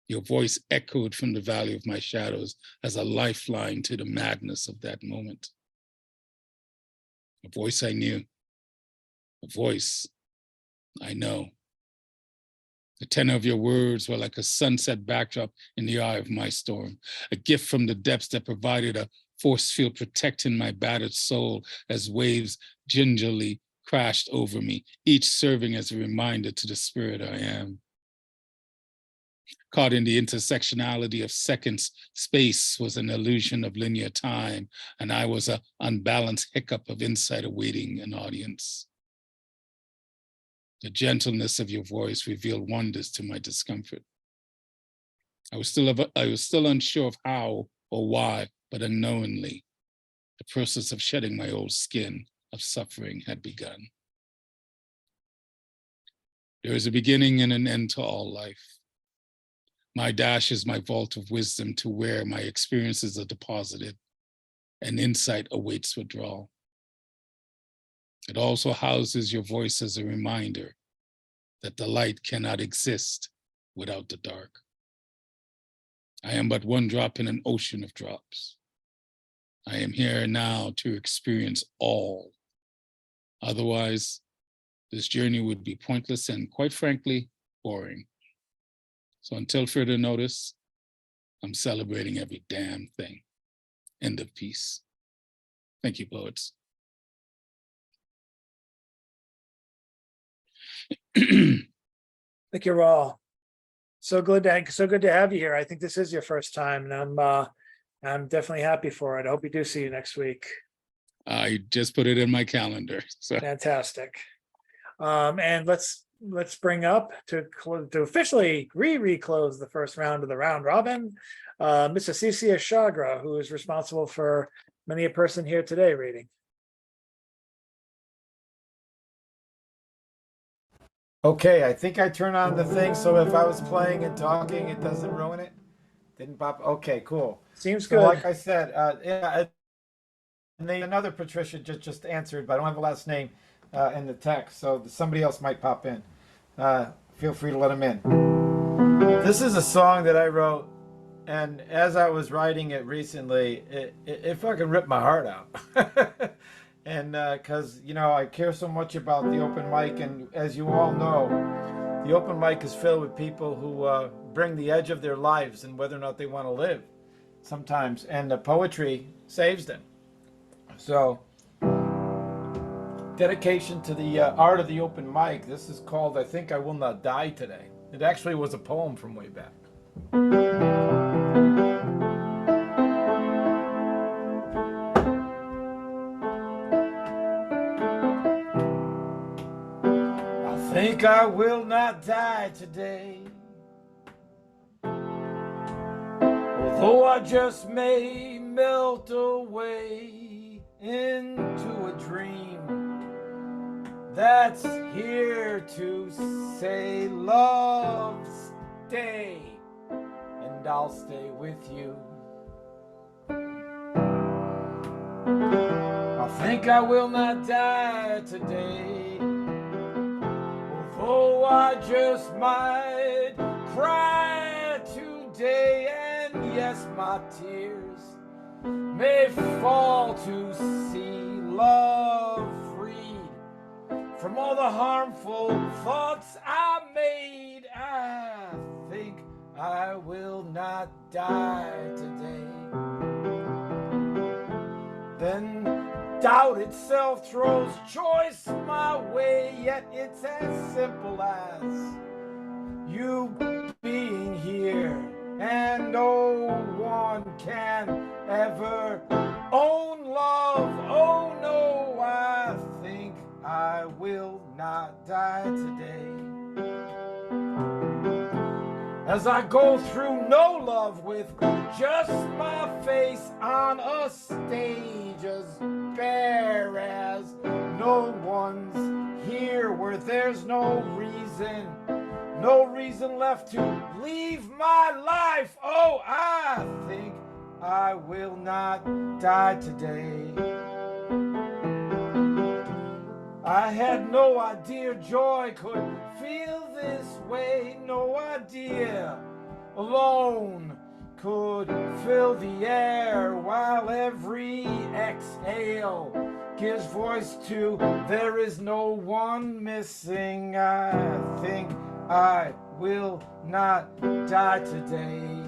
your voice echoed from the valley of my shadows as a lifeline to the madness of that moment. A voice I knew, a voice I know. The tenor of your words were like a sunset backdrop in the eye of my storm, a gift from the depths that provided a force field protecting my battered soul as waves gingerly crashed over me, each serving as a reminder to the spirit I am. Caught in the intersectionality of seconds, space was an illusion of linear time, and I was an unbalanced hiccup of insight awaiting an audience. The gentleness of your voice revealed wonders to my discomfort. I was still unsure of how or why, but unknowingly, the process of shedding my old skin of suffering had begun. There is a beginning and an end to all life. My dash is my vault of wisdom to where my experiences are deposited and insight awaits withdrawal. It also houses your voice as a reminder that the light cannot exist without the dark. I am but one drop in an ocean of drops. I am here now to experience all. Otherwise, this journey would be pointless and, quite frankly, boring. So until further notice, I'm celebrating every damn thing. End of piece. Thank you, poets. Thank you all. So good to have you here. I think this is your first time, and I'm definitely happy for it. I hope we do see you next week. I just put it in my calendar. So Fantastic. And let's bring up to officially re-close the first round of the round robin, Mr. CC Arshagra, who is responsible for many a person here today reading. Okay, I think I turn on the thing so if I was playing and talking, it doesn't ruin it. Didn't pop. Okay, cool. Seems So good. like I said, yeah, and then another Patricia just answered, but I don't have a last name in the text, so somebody else might pop in. Feel free to let them in. This is a song that I wrote, and as I was writing it recently, it fucking ripped my heart out. And because, you know, I care so much about the open mic, and as you all know, the open mic is filled with people who bring the edge of their lives and whether or not they want to live sometimes, and the poetry saves them. So, dedication to the art of the open mic. This is called I Think I Will Not Die Today. It actually was a poem from way back. I think I will not die today, although I just may melt away into a dream that's here to say, love, stay, and I'll stay with you. I think I will not die today, although I just might cry today, and yes, my tears may fall to see love freed from all the harmful thoughts I made. I think I will not die today. Then doubt itself throws choice my way, yet it's as simple as you being here, and no one can ever own love. Oh no, I think I will not die today. As I go through no love with just my face on a stage as bare as no one's here, where there's no reason left to leave my life. Oh, I think I will not die today. I had no idea joy could feel this way, no idea alone could fill the air, while every exhale gives voice to there is no one missing. I think I will not die today,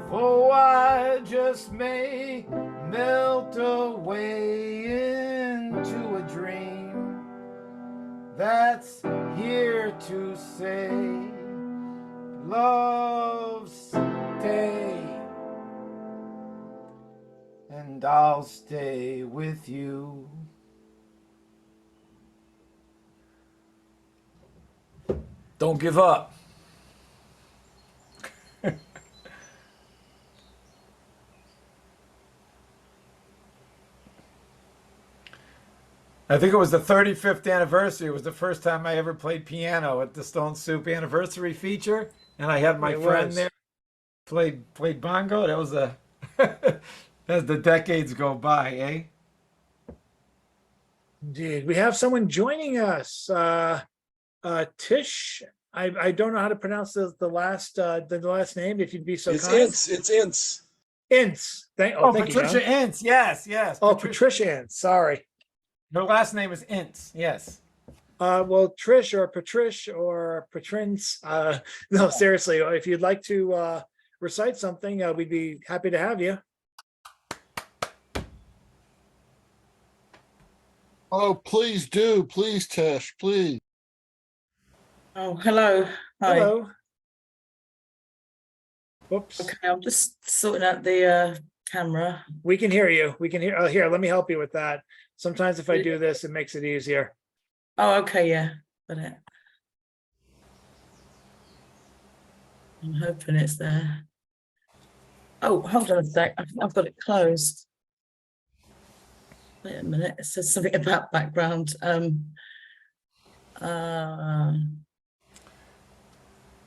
although I just may melt away into a dream that's here to say, love, stay, and I'll stay with you. Don't give up. I think it was the 35th anniversary. It was the first time I ever played piano at the Stone Soup anniversary feature, and I had my friend there played bongo. That was a as the decades go by, eh? Indeed, we have someone joining us. Tish. I don't know how to pronounce the last name. If you'd be so kind. It's Ince. Ince. Thank you, Patricia John. Ince. Yes. Oh, Patricia Ince. Sorry. Her last name is Ince. Yes. Well, Trish or Patrish or Patrins. No, seriously, if you'd like to recite something, we'd be happy to have you. Oh, please do. Please, Tish, please. Oh, hello. Hi. Hello. Oops. Okay, I'm just sorting out the camera. We can hear you. We can hear. Oh, here, let me help you with that. Sometimes if I do this, it makes it easier. Oh, okay, yeah. Got it. I'm hoping it's there. Oh, hold on a sec. I've got it closed. Wait a minute. It says something about background.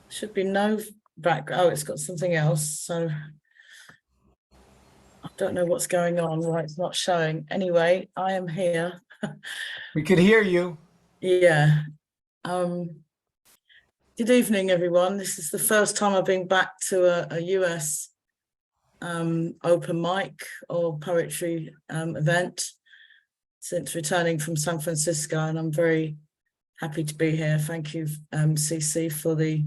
Should be no background. Oh, it's got something else. So I don't know what's going on. Right, it's not showing. Anyway, I am here. We could hear you. Yeah. Good evening, everyone. This is the first time I've been back to a US open mic or poetry event since returning from San Francisco, and I'm very happy to be here. Thank you, CC, for the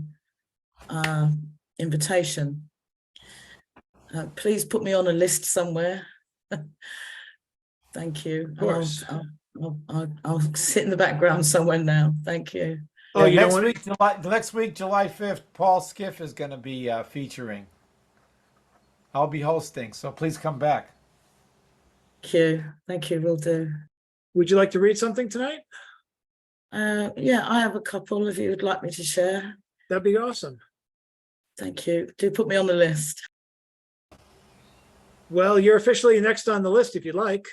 invitation. Please put me on a list somewhere. Thank you. Of course. I'll sit in the background somewhere now. Thank you. Oh, you next don't week, July 5th, Paul Skiff is going to be featuring. I'll be hosting, so please come back. Thank you. Will do. Would you like to read something tonight? Yeah, I have a couple if you would like me to share. That'd be awesome. Thank you. Do put me on the list. Well, you're officially next on the list if you'd like.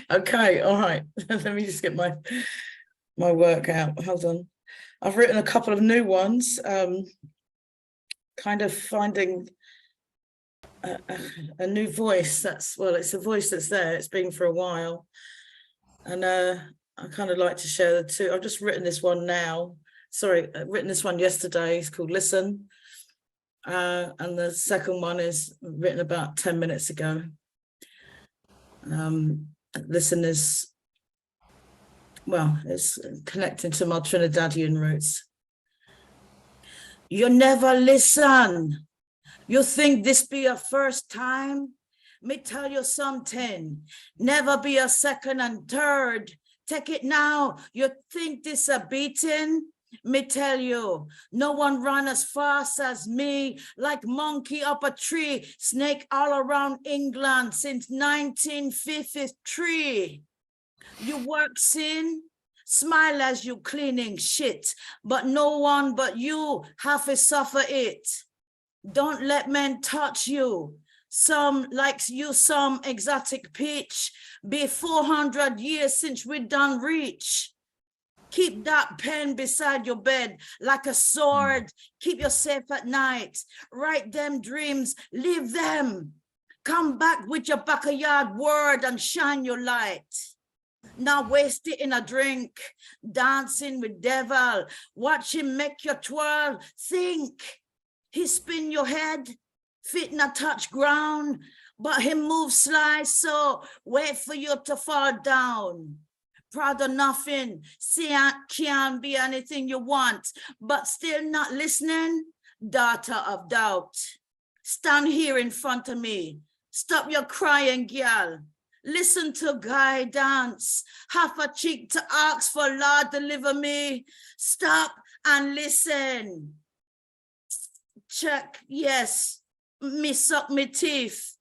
Okay, all right. Let me just get my work out. Hold on. I've written a couple of new ones, kind of finding a new voice. It's a voice that's there. It's been for a while. And I kind of like to share the two. I've just written this one now. Sorry, I've written this one yesterday. It's called Listen. And the second one is written about 10 minutes ago. Listen is, well, it's connecting to my Trinidadian roots. You never listen. You think this be your first time? Me tell you something. Never be a second and third. Take it now. You think this a beating? Me tell you, no one run as fast as me, like monkey up a tree, snake all around England since 1953. You work sin, smile as you cleaning shit, but no one but you have to suffer it. Don't let men touch you. Some likes you some exotic peach, be 400 years since we done reach. Keep that pen beside your bed like a sword. Keep yourself at night. Write them dreams, live them. Come back with your backyard word and shine your light. Now waste it in a drink, dancing with devil. Watch him make you twirl. Think, he spin your head, fit not touch ground, but him move sly, so wait for you to fall down. Proud of nothing, see can't be anything you want, but still not listening, daughter of doubt. Stand here in front of me, stop your crying, girl. Listen to guidance, half a cheek to ask for Lord deliver me. Stop and listen. Check, yes, me suck me teeth,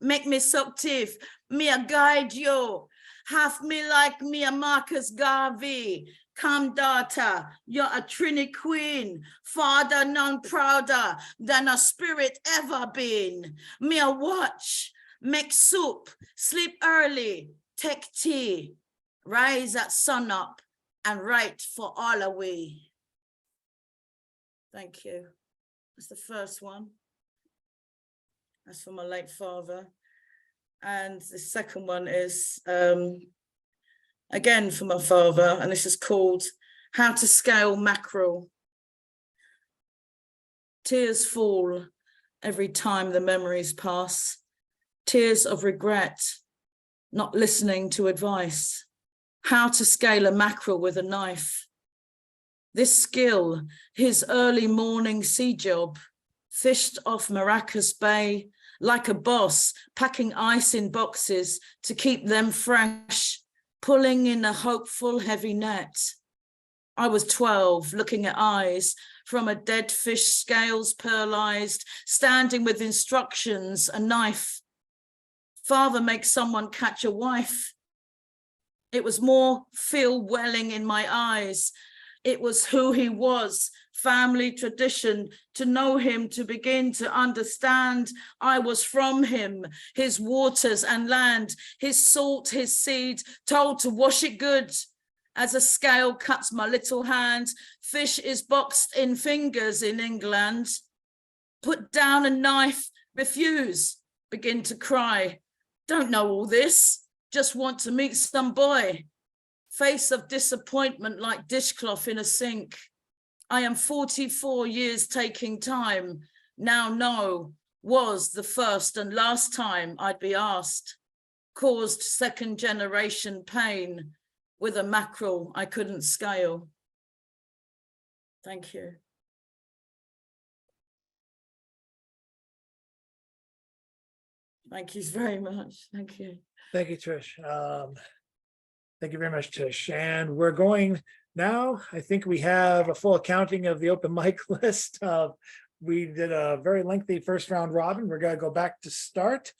make me suck teeth, me a guide you. Half me like me a Marcus Garvey. Come, daughter, you're a Trini queen. Father none prouder than a spirit ever been. Me a watch, make soup, sleep early, take tea, rise at sunup and write for all away. Thank you. That's the first one. That's for my late father. And the second one is, again, for my father, and this is called How to Scale Mackerel. Tears fall every time the memories pass. Tears of regret, not listening to advice. How to scale a mackerel with a knife. This skill, his early morning sea job, fished off Maracas Bay, like a boss, packing ice in boxes to keep them fresh. pulling in a hopeful heavy net. I was 12, looking at eyes from a dead fish, scales pearlized, standing with instructions, a knife. Father makes someone catch a wife. It was more feel welling in my eyes. It was who he was, family tradition, to know him, to begin to understand I was from him, his waters and land, his salt, his seed, told to wash it good. As a scale cuts my little hand, fish is boxed in fingers in England. Put down a knife, refuse, begin to cry. Don't know all this, just want to meet some boy. Face of disappointment like dishcloth in a sink. I am 44 years taking time. Now know, was the first and last time I'd be asked. Caused second generation pain with a mackerel I couldn't scale. Thank you. Thank you very much. Thank you. Thank you, Trish. Thank you very much, Trish. And we're going now. I think we have a full accounting of the open mic list. We did a very lengthy first round robin. We're going to go back to start,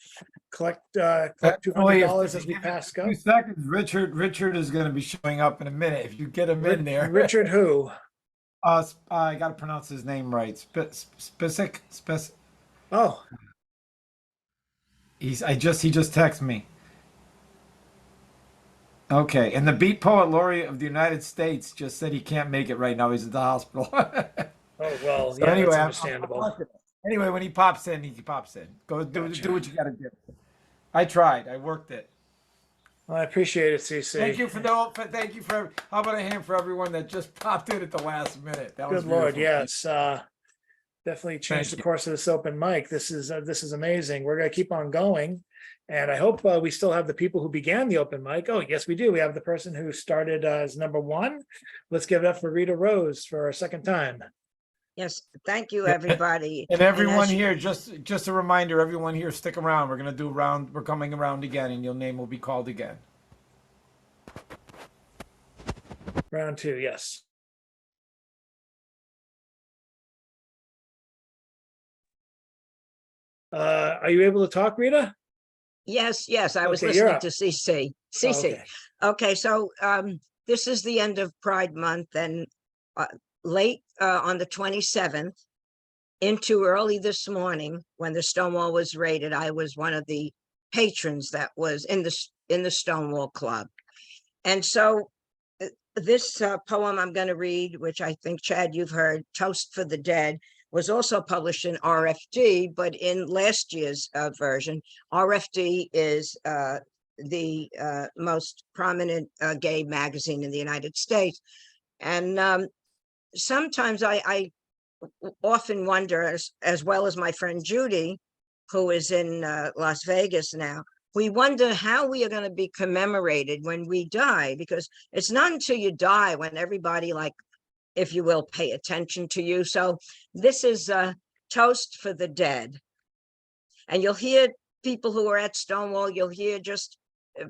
collect $200 as we pass go. 2 seconds. Richard is going to be showing up in a minute. If you get him in there. Richard who? I got to pronounce his name right. Spesic. Oh. He just texted me. Okay, and the Beat Poet Laureate of the United States just said he can't make it right now. He's at the hospital. Oh, well, So yeah, anyway, that's understandable. Anyway, when he pops in, he pops in. Go do what you got to do. I tried. I worked it. Well, I appreciate it, CC. Thank you for how about a hand for everyone that just popped in at the last minute? That was Good Lord, beautiful. yes. Definitely changed Thank the course of this open mic. This is amazing. We're going to keep on going. And I hope we still have the people who began the open mic. Oh, yes, we do. We have the person who started as number one. Let's give it up for Rita Rose for a second time. Yes, thank you, everybody. And everyone as you- here, just a reminder, everyone here, stick around. We're gonna do a round. We're coming around again, and your name will be called again. Round two, yes. Are you able to talk, Rita? Yes, I was Okay, you're listening up. to CC. Oh, okay. Okay, so this is the end of Pride Month, and late on the 27th into early this morning, when the Stonewall was raided, I was one of the patrons that was in the Stonewall Club. And so this poem I'm going to read, which I think, Chad, you've heard, Toast for the Dead, was also published in RFD, but in last year's version. RFD is the most prominent gay magazine in the United States. And sometimes I often wonder, as well as my friend Judy, who is in Las Vegas now, we wonder how we are going to be commemorated when we die, because it's not until you die when everybody, like, if you will, pay attention to you. So this is a toast for the dead. And you'll hear people who are at Stonewall, you'll hear just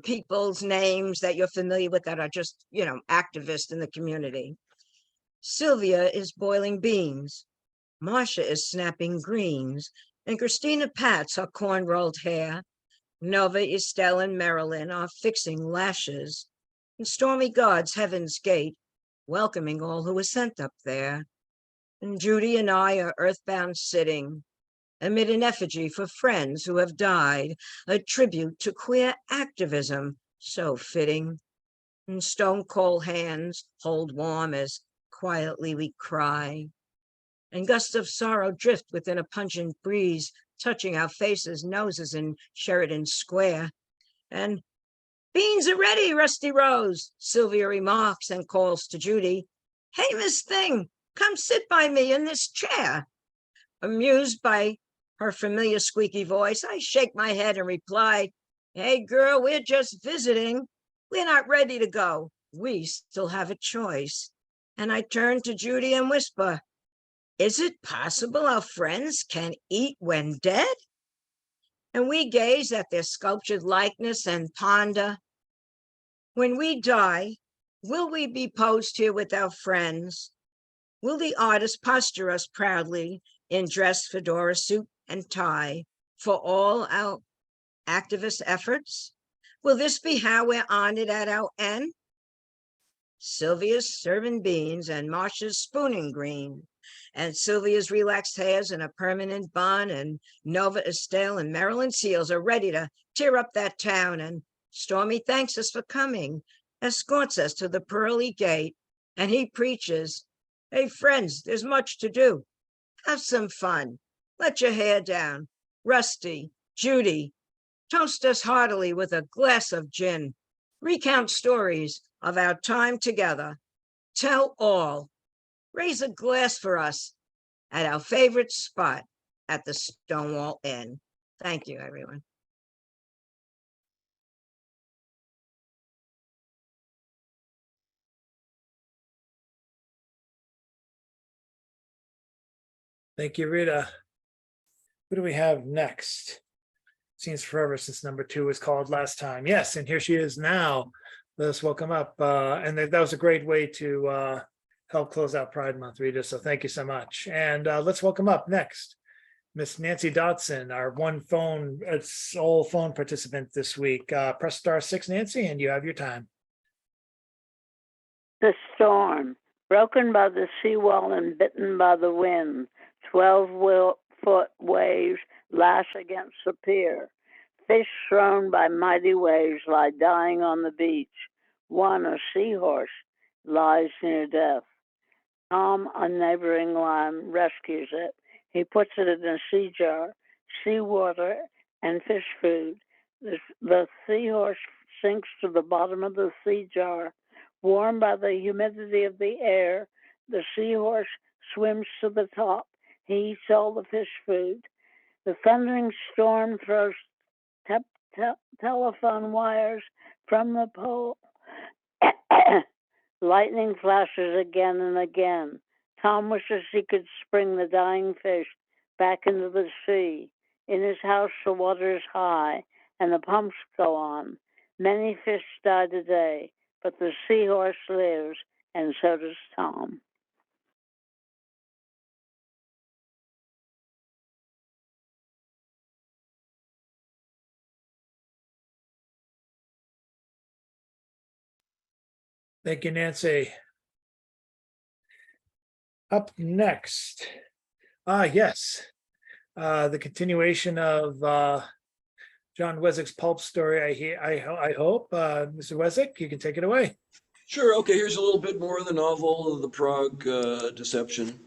people's names that you're familiar with that are just, activists in the community. Sylvia is boiling beans. Marcia is snapping greens. And Christina pats her corn-rolled hair. Nova, Estelle, and Marilyn are fixing lashes. And Stormy guards Heaven's Gate, welcoming all who were sent up there. And Judy and I are earthbound sitting amid an effigy for friends who have died, a tribute to queer activism, so fitting. And stone cold hands hold warm as quietly we cry. And gusts of sorrow drift within a pungent breeze, touching our faces, noses in Sheridan Square. And beans are ready, Rusty Rose, Sylvia remarks and calls to Judy. Hey, Miss Thing, come sit by me in this chair. Amused by her familiar squeaky voice, I shake my head and reply, hey, girl, we're just visiting. We're not ready to go. We still have a choice. And I turn to Judy and whisper, is it possible our friends can eat when dead? And we gaze at their sculptured likeness and ponder, When we die, will we be posed here with our friends? Will the artist posture us proudly in dress, fedora, suit, and tie for all our activist efforts? Will this be how we're honored at our end? Sylvia's serving beans and Marcia's spooning green, and Sylvia's relaxed hairs in a permanent bun, and Nova Estelle and Marilyn Seals are ready to tear up that town, and Stormy thanks us for coming, escorts us to the pearly gate, and he preaches, "Hey, friends, there's much to do. Have some fun. Let your hair down. Rusty, Judy, toast us heartily with a glass of gin. Recount stories of our time together. Tell all. Raise a glass for us at our favorite spot at the Stonewall Inn." Thank you, everyone. Thank you, Rita. Who do we have next? Seems forever since number 2 was called last time. Yes, and here she is now. Let us welcome up. And that was a great way to help close out Pride Month, Rita. So thank you so much. And let's welcome up next Miss Nancy Dodson, our sole phone participant this week. Press *6, Nancy, and you have your time. The storm, broken by the seawall and bitten by the wind, 12-foot waves lash against the pier. Fish thrown by mighty waves lie dying on the beach. One, a seahorse, lies near death. Tom, a neighboring lime, rescues it. He puts it in a sea jar, seawater, and fish food. The seahorse sinks to the bottom of the sea jar. Warmed by the humidity of the air, the seahorse swims to the top. He eats all the fish food. The thundering storm throws telephone wires from the pole. Lightning flashes again and again. Tom wishes he could spring the dying fish back into the sea. In his house, the water is high and the pumps go on. Many fish die today, but the seahorse lives, and so does Tom. Thank you, Nancy. Up next, yes, the continuation of John Wesick's pulp story. I hope, Mr. Wesick, you can take it away. Sure, okay, here's a little bit more of the novel, The Prague Deception.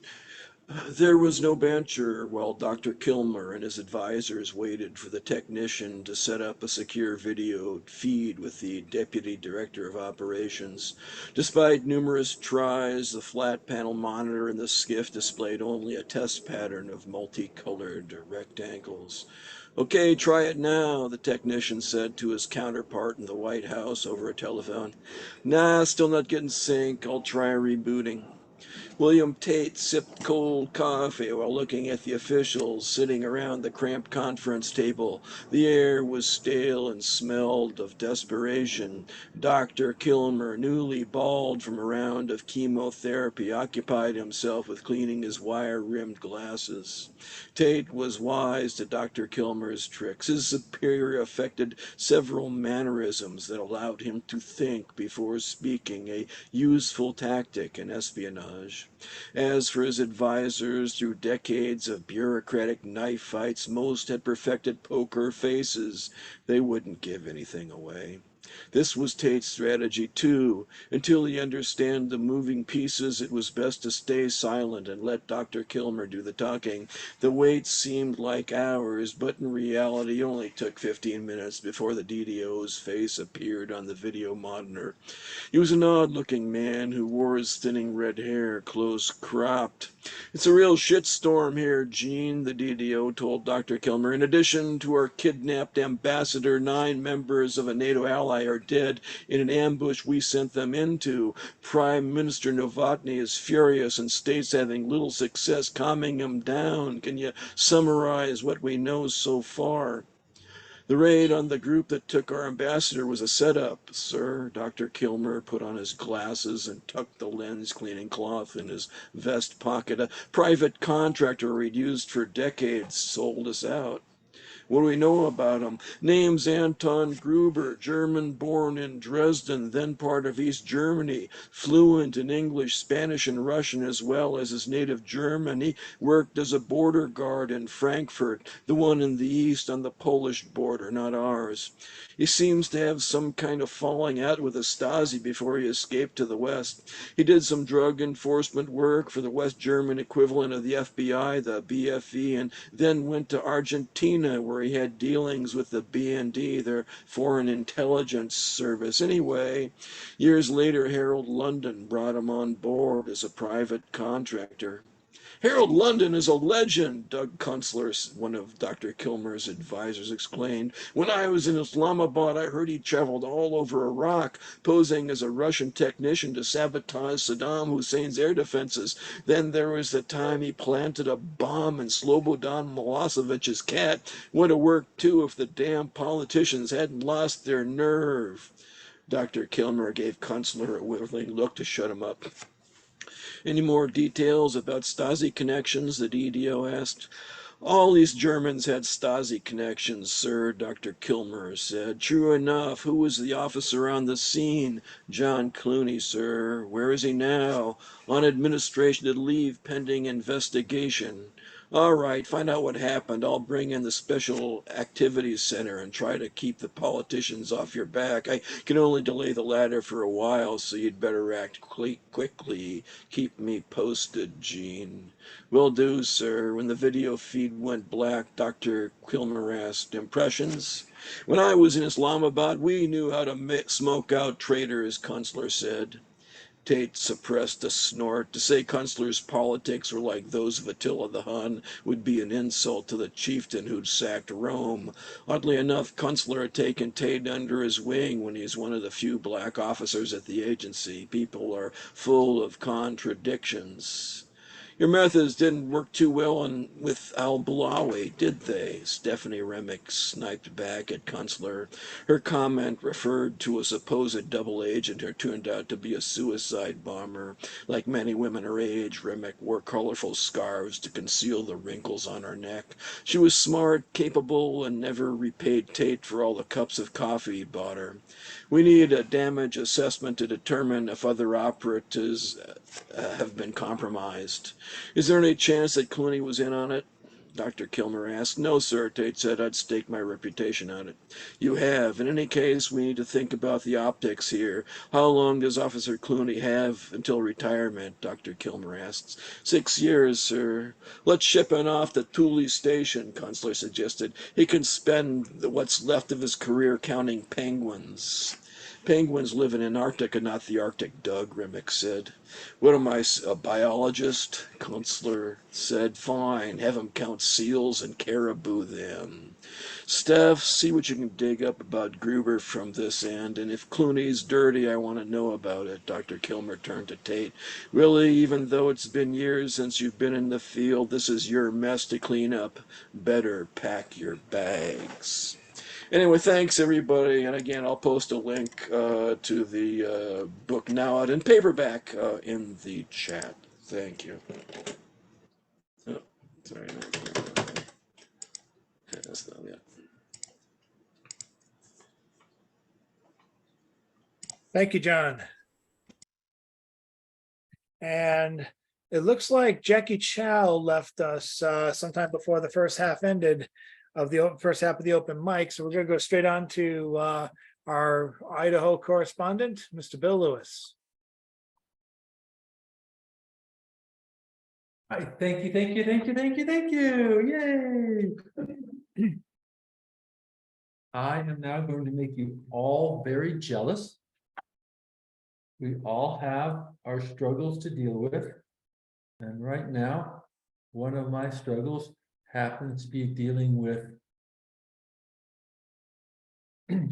There was no banter while Dr. Kilmer and his advisors waited for the technician to set up a secure video feed with the deputy director of operations. Despite numerous tries, the flat panel monitor in the skiff displayed only a test pattern of multicolored rectangles. "Okay, try it now," the technician said to his counterpart in the White House over a telephone. "Nah, still not getting sync. I'll try rebooting." William Tate sipped cold coffee while looking at the officials sitting around the cramped conference table. The air was stale and smelled of desperation. Dr. Kilmer, newly bald from a round of chemotherapy, occupied himself with cleaning his wire-rimmed glasses. Tate was wise to Dr. Kilmer's tricks. His superior affected several mannerisms that allowed him to think before speaking, a useful tactic in espionage. As for his advisors, through decades of bureaucratic knife fights, most had perfected poker faces. They wouldn't give anything away. This was Tate's strategy, too. Until he understood the moving pieces, it was best to stay silent and let Dr. Kilmer do the talking. The wait seemed like hours, but in reality it only took 15 minutes before the DDO's face appeared on the video monitor. He was an odd-looking man who wore his thinning red hair close cropped. "It's a real shitstorm here, Gene," the DDO told Dr. Kilmer. "In addition to our kidnapped ambassador, 9 members of a NATO ally are dead in an ambush we sent them into. Prime Minister Novotny is furious and states having little success calming him down. Can you summarize what we know so far?" The raid on the group that took our ambassador was a setup, sir. Dr. Kilmer put on his glasses and tucked the lens cleaning cloth in his vest pocket. A private contractor we'd used for decades sold us out. What do we know about him? Name's Anton Gruber, German born in Dresden, then part of East Germany, fluent in English, Spanish, and Russian as well as his native German. He worked as a border guard in Frankfurt, the one in the east on the Polish border, not ours. He seems to have some kind of falling out with the Stasi before he escaped to the West. He did some drug enforcement work for the West German equivalent of the FBI, the BFE, and then went to Argentina where he had dealings with the BND, their Foreign Intelligence Service. Anyway, years later, Harold London brought him on board as a private contractor. Harold London is a legend, Doug Kunstler, one of Dr. Kilmer's advisors, exclaimed. When I was in Islamabad, I heard he traveled all over Iraq, posing as a Russian technician to sabotage Saddam Hussein's air defenses. Then there was the time he planted a bomb in Slobodan Milosevic's cat. Would have worked, too, if the damn politicians hadn't lost their nerve. Dr. Kilmer gave Kunstler a willing look to shut him up. Any more details about Stasi connections? The DDO asked. All these Germans had Stasi connections, sir, Dr. Kilmer said. True enough. Who was the officer on the scene? John Clooney, sir. Where is he now? On administrative leave pending investigation. All right, find out what happened. I'll bring in the Special Activities Center and try to keep the politicians off your back. I can only delay the latter for a while, so you'd better act quickly. Keep me posted, Gene. Will do, sir. When the video feed went black, Dr. Kilmer asked, impressions? When I was in Islamabad, we knew how to smoke out traitors, Kunstler said. Tate suppressed a snort. To say Kunstler's politics were like those of Attila the Hun would be an insult to the chieftain who'd sacked Rome. Oddly enough, Kunstler had taken Tate under his wing when he's one of the few black officers at the agency. People are full of contradictions. Your methods didn't work too well with Al-Bulawi, did they? Stephanie Remick sniped back at Kunstler. Her comment referred to a supposed double agent who turned out to be a suicide bomber. Like many women her age, Remick wore colorful scarves to conceal the wrinkles on her neck. She was smart, capable, and never repaid Tate for all the cups of coffee he bought her. We need a damage assessment to determine if other operatives have been compromised. Is there any chance that Clooney was in on it? Dr. Kilmer asked. No, sir, Tate said. I'd stake my reputation on it. You have. In any case, we need to think about the optics here. How long does Officer Clooney have until retirement? Dr. Kilmer asked. 6 years, sir. Let's ship him off to Thule Station, Kunstler suggested. He can spend what's left of his career counting penguins. Penguins live in Antarctica, not the Arctic, Doug, Remick said. What am I, a biologist? Kunstler said. Fine, have him count seals and caribou then. Steph, see what you can dig up about Gruber from this end, and if Clooney's dirty, I want to know about it. Dr. Kilmer turned to Tate. Really, even though it's been years since you've been in the field, this is your mess to clean up. Better pack your bags. Anyway, thanks everybody, and again, I'll post a link to the book now out in paperback in the chat. Thank you. Oh, sorry. That's not it. Thank you, John. And it looks like Jackie Chow left us sometime before the first half ended of the first half of the open mic. So we're going to go straight on to our Idaho correspondent, Mr. Bill Lewis. Hi, thank you. Yay! I am now going to make you all very jealous. We all have our struggles to deal with. And right now, one of my struggles happens to be dealing with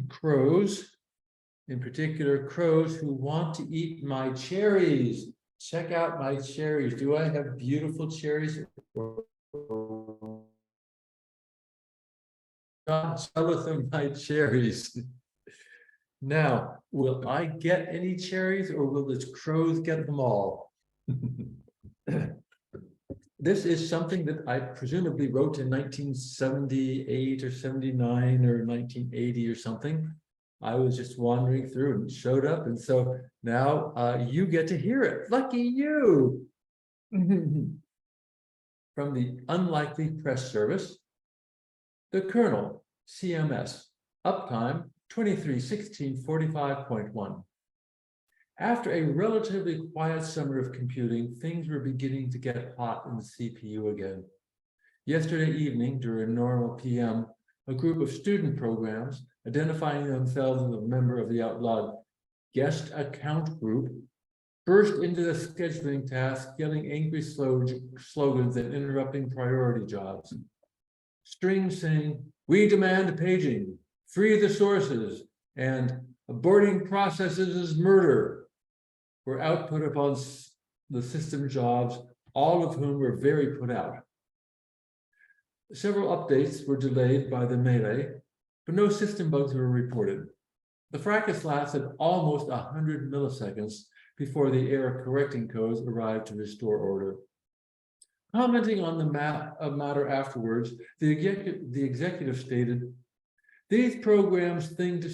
crows, in particular crows who want to eat my cherries. Check out my cherries. Do I have beautiful cherries? God jealous of my cherries. Now, will I get any cherries or will the crows get them all? This is something that I presumably wrote in 1978 or 79 or 1980 or something. I was just wandering through and showed up. And so now you get to hear it. Lucky you. From the Unlikely Press Service, the Colonel, CMS, uptime 23/16/45.1. After a relatively quiet summer of computing, things were beginning to get hot in the CPU again. Yesterday evening, during normal PM, a group of student programs, identifying themselves as a member of the outlawed guest account group, burst into the scheduling task, yelling angry slogans and interrupting priority jobs. Strings saying, "We demand paging, free the sources," and "aborting processes is murder," were output upon the system jobs, all of whom were very put out. Several updates were delayed by the melee, but no system bugs were reported. The fracas lasted almost 100 milliseconds before the error correcting codes arrived to restore order. Commenting on the matter afterwards, the executive stated, "These programs seem to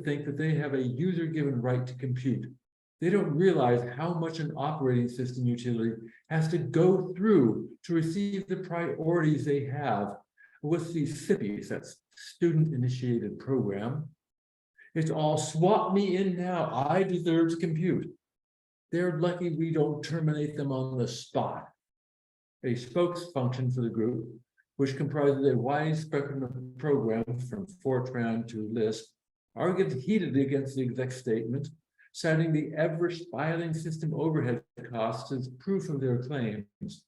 think that they have a user-given right to compute. They don't realize how much an operating system utility has to go through to receive the priorities they have with these SIPIs, that's student-initiated program. It's all swap me in now, I deserve to compute. They're lucky we don't terminate them on the spot." A spokes function for the group, which comprises a wide spectrum of programs from Fortran to Lisp, argued heatedly against the exec statement, citing the ever-spiraling system overhead costs as proof of their claims.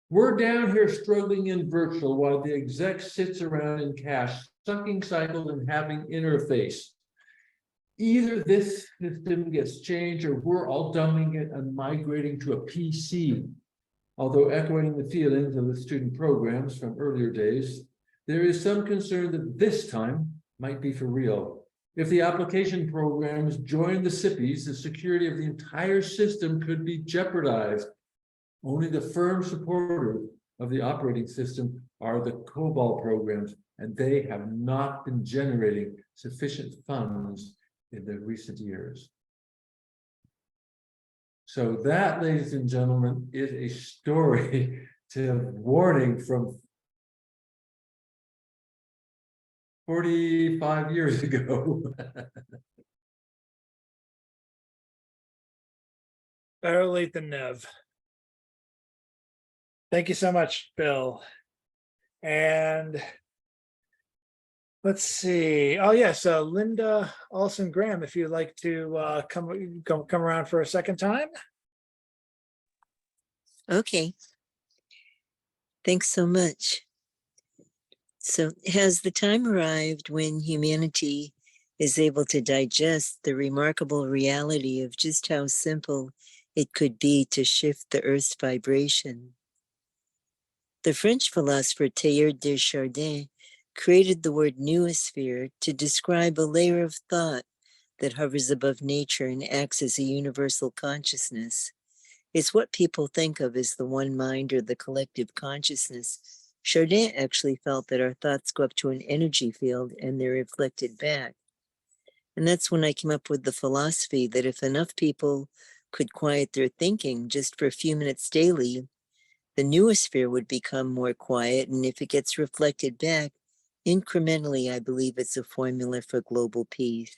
"We're down here struggling in virtual while the exec sits around in cache, sucking cycles and having interface. Either this system gets changed or we're all dumping it and migrating to a PC." Although echoing the feelings of the student programs from earlier days, there is some concern that this time might be for real. If the application programs join the SIPIs, the security of the entire system could be jeopardized. Only the firm supporters of the operating system are the COBOL programs, and they have not been generating sufficient funds in the recent years. So that, ladies and gentlemen, is a story to warning from 45 years ago. Better late than never. Thank you so much, Bill. And let's see. Oh, yeah. So Linda Olson Graham, if you'd like to come around for a second time. Okay. Thanks so much. So has the time arrived when humanity is able to digest the remarkable reality of just how simple it could be to shift the Earth's vibration? The French philosopher Teilhard de Chardin created the word noosphere to describe a layer of thought that hovers above nature and acts as a universal consciousness. It's what people think of as the one mind or the collective consciousness. Chardin actually felt that our thoughts go up to an energy field and they're reflected back. And that's when I came up with the philosophy that if enough people could quiet their thinking just for a few minutes daily, the noosphere would become more quiet. And if it gets reflected back, incrementally, I believe it's a formula for global peace.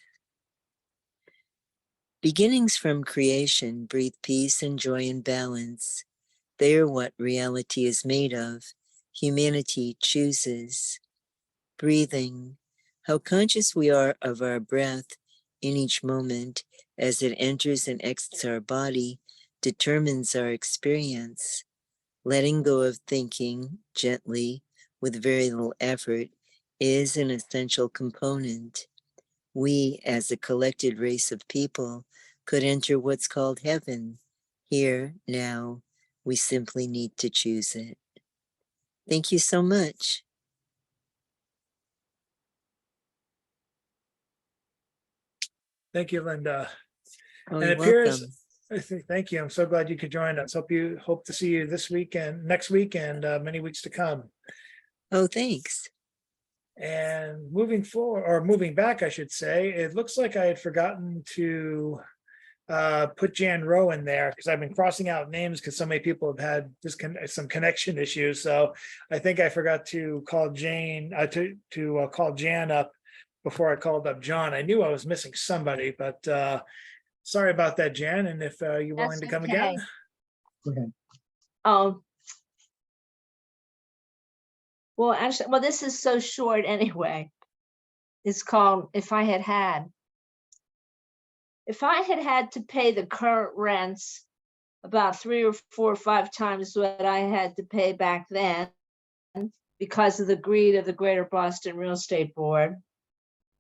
Beginnings from creation breathe peace and joy and balance. They are what reality is made of. Humanity chooses. Breathing, how conscious we are of our breath in each moment as it enters and exits our body determines our experience. Letting go of thinking gently with very little effort is an essential component. We, as a collected race of people, could enter what's called heaven. Here, now, we simply need to choose it. Thank you so much. Thank you, Linda. Oh, And you're it appears, welcome. thank you. I'm so glad you could join us. Hope to see you this week and next week and many weeks to come. Oh, thanks. And moving forward, or moving back, I should say, it looks like I had forgotten to put Jan Rowe in there because I've been crossing out names because so many people have had some connection issues. So I think I forgot to call Jane to call Jan up before I called up John. I knew I was missing somebody, but sorry about that, Jan. And if you're willing to That's come okay. again. Go ahead. Well, actually, well, this is so short anyway. It's called If I Had Had. If I had had to pay the current rents about 3 or 4 or 5 times what I had to pay back then because of the greed of the Greater Boston Real Estate Board,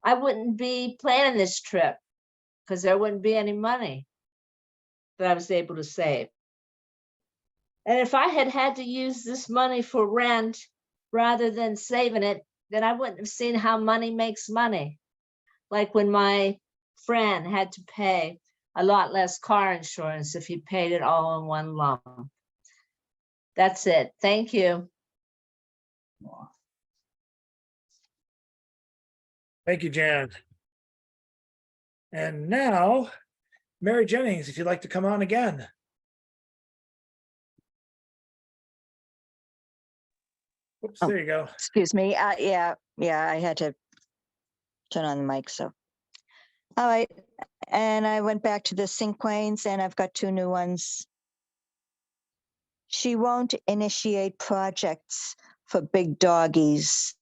I wouldn't be planning this trip because there wouldn't be any money that I was able to save. And if I had had to use this money for rent rather than saving it, then I wouldn't have seen how money makes money. Like when my friend had to pay a lot less car insurance if he paid it all in one lump. That's it. Thank you. Thank you, Jan. And now, Mary Jennings, if you'd like to come on again. Oops, Oh. there you go. Excuse me. Yeah, I had to turn on the mic, so. All right, and I went back to the Cinquains and I've got 2 new ones. She won't initiate projects for big doggies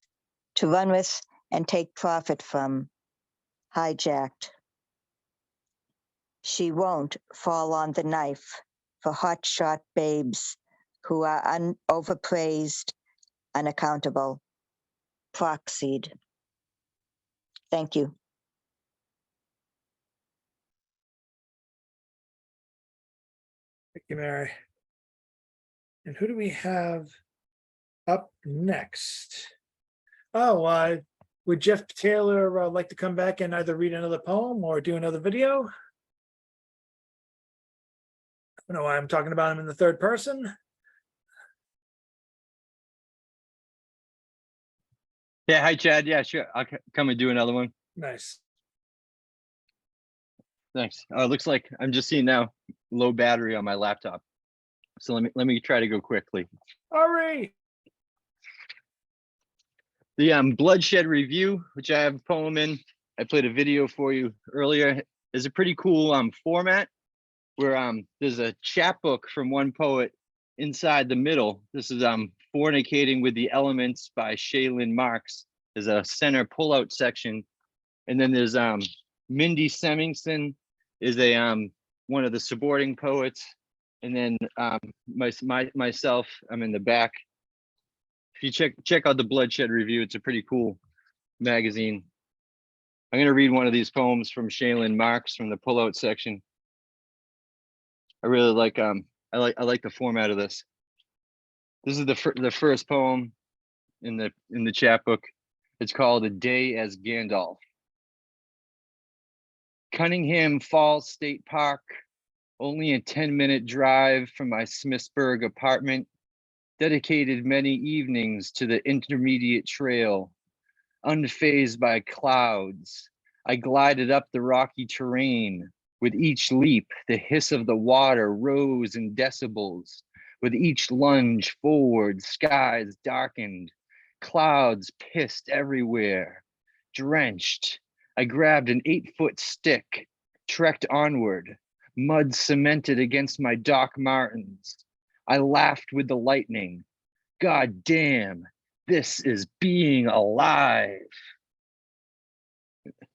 to run with and take profit from. Hijacked. She won't fall on the knife for hotshot babes who are overpraised, unaccountable, proxied. Thank you. Thank you, Mary. And who do we have up next? Oh, would Jeff Taylor like to come back and either read another poem or do another video? I don't know why I'm talking about him in the third person. Yeah, hi Chad. Yeah, sure. I'll come and do another one. Nice. Thanks. Looks like I'm just seeing now low battery on my laptop. So let me try to go quickly. Hurry. The Bloodshed Review, which I have a poem in, I played a video for you earlier, is a pretty cool format where there's a chapbook from one poet inside the middle. This is Fornicating with the Elements by Shaylin Marks. There's a center pullout section, and then there's Mindy Semmingson is a one of the supporting poets, and then myself, I'm in the back. If you check out the Bloodshed Review, it's a pretty cool magazine. I'm going to read one of these poems from Shaylin Marks from the pullout section. I really like I like the format of this. This is the first poem in the chapbook. It's called A Day as Gandalf. Cunningham Falls State Park, only a 10-minute drive from my Smithsburg apartment, dedicated many evenings to the intermediate trail. Unfazed by clouds, I glided up the rocky terrain. With each leap, the hiss of the water rose in decibels. With each lunge forward, skies darkened. Clouds pissed everywhere. Drenched, I grabbed an 8-foot stick, trekked onward. Mud cemented against my Doc Martens. I laughed with the lightning. God damn, this is being alive.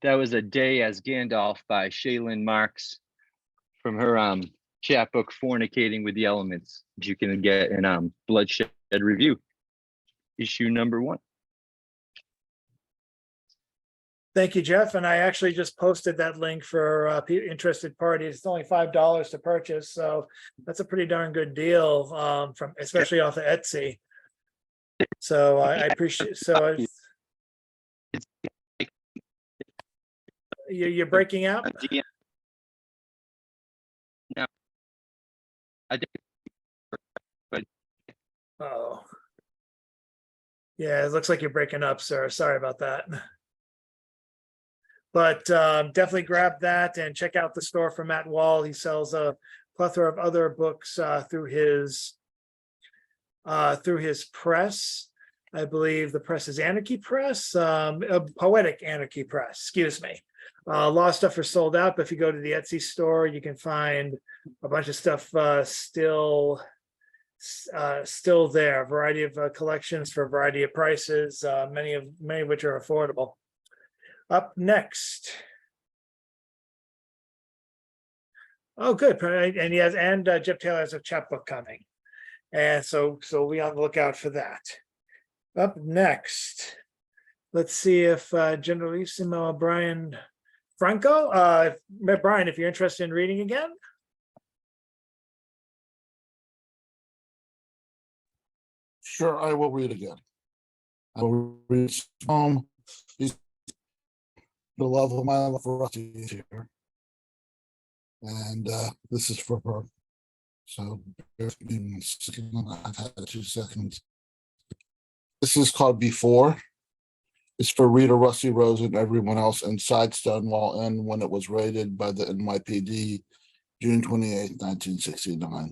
That was A Day as Gandalf by Shaylin Marks from her chapbook Fornicating with the Elements, which you can get in Bloodshed Review, issue number 1. Thank you, Jeff. And I actually just posted that link for interested parties. It's only $5 to purchase, so that's a pretty darn good deal from especially off of Etsy. So I appreciate. So You're breaking up. DM. No, I think. But Oh. Yeah, it looks like you're breaking up, sir. Sorry about that. But definitely grab that and check out the store for Matt Wall. He sells a plethora of other books through his press. I believe the press is Anarchy Press, Poetic Anarchy Press, excuse me. A lot of stuff are sold out, but if you go to the Etsy store, you can find a bunch of stuff still there. A variety of collections for a variety of prices, many of which are affordable. Up next. Oh, good. And he has, and Jeff Taylor has a chapbook coming. And so we on the lookout for that. Up next, let's see if Generalissimo Brian Franco, Brian, if you're interested in reading again. Sure, I will read again. I will read some. The love of my life for Rusty is here. And this is for her. So bear with me 1 second. I've had 2 seconds. This is called Before. It's for Rita, Rusty Rose, and everyone else inside Stonewall Inn when it was raided by the NYPD June 28, 1969.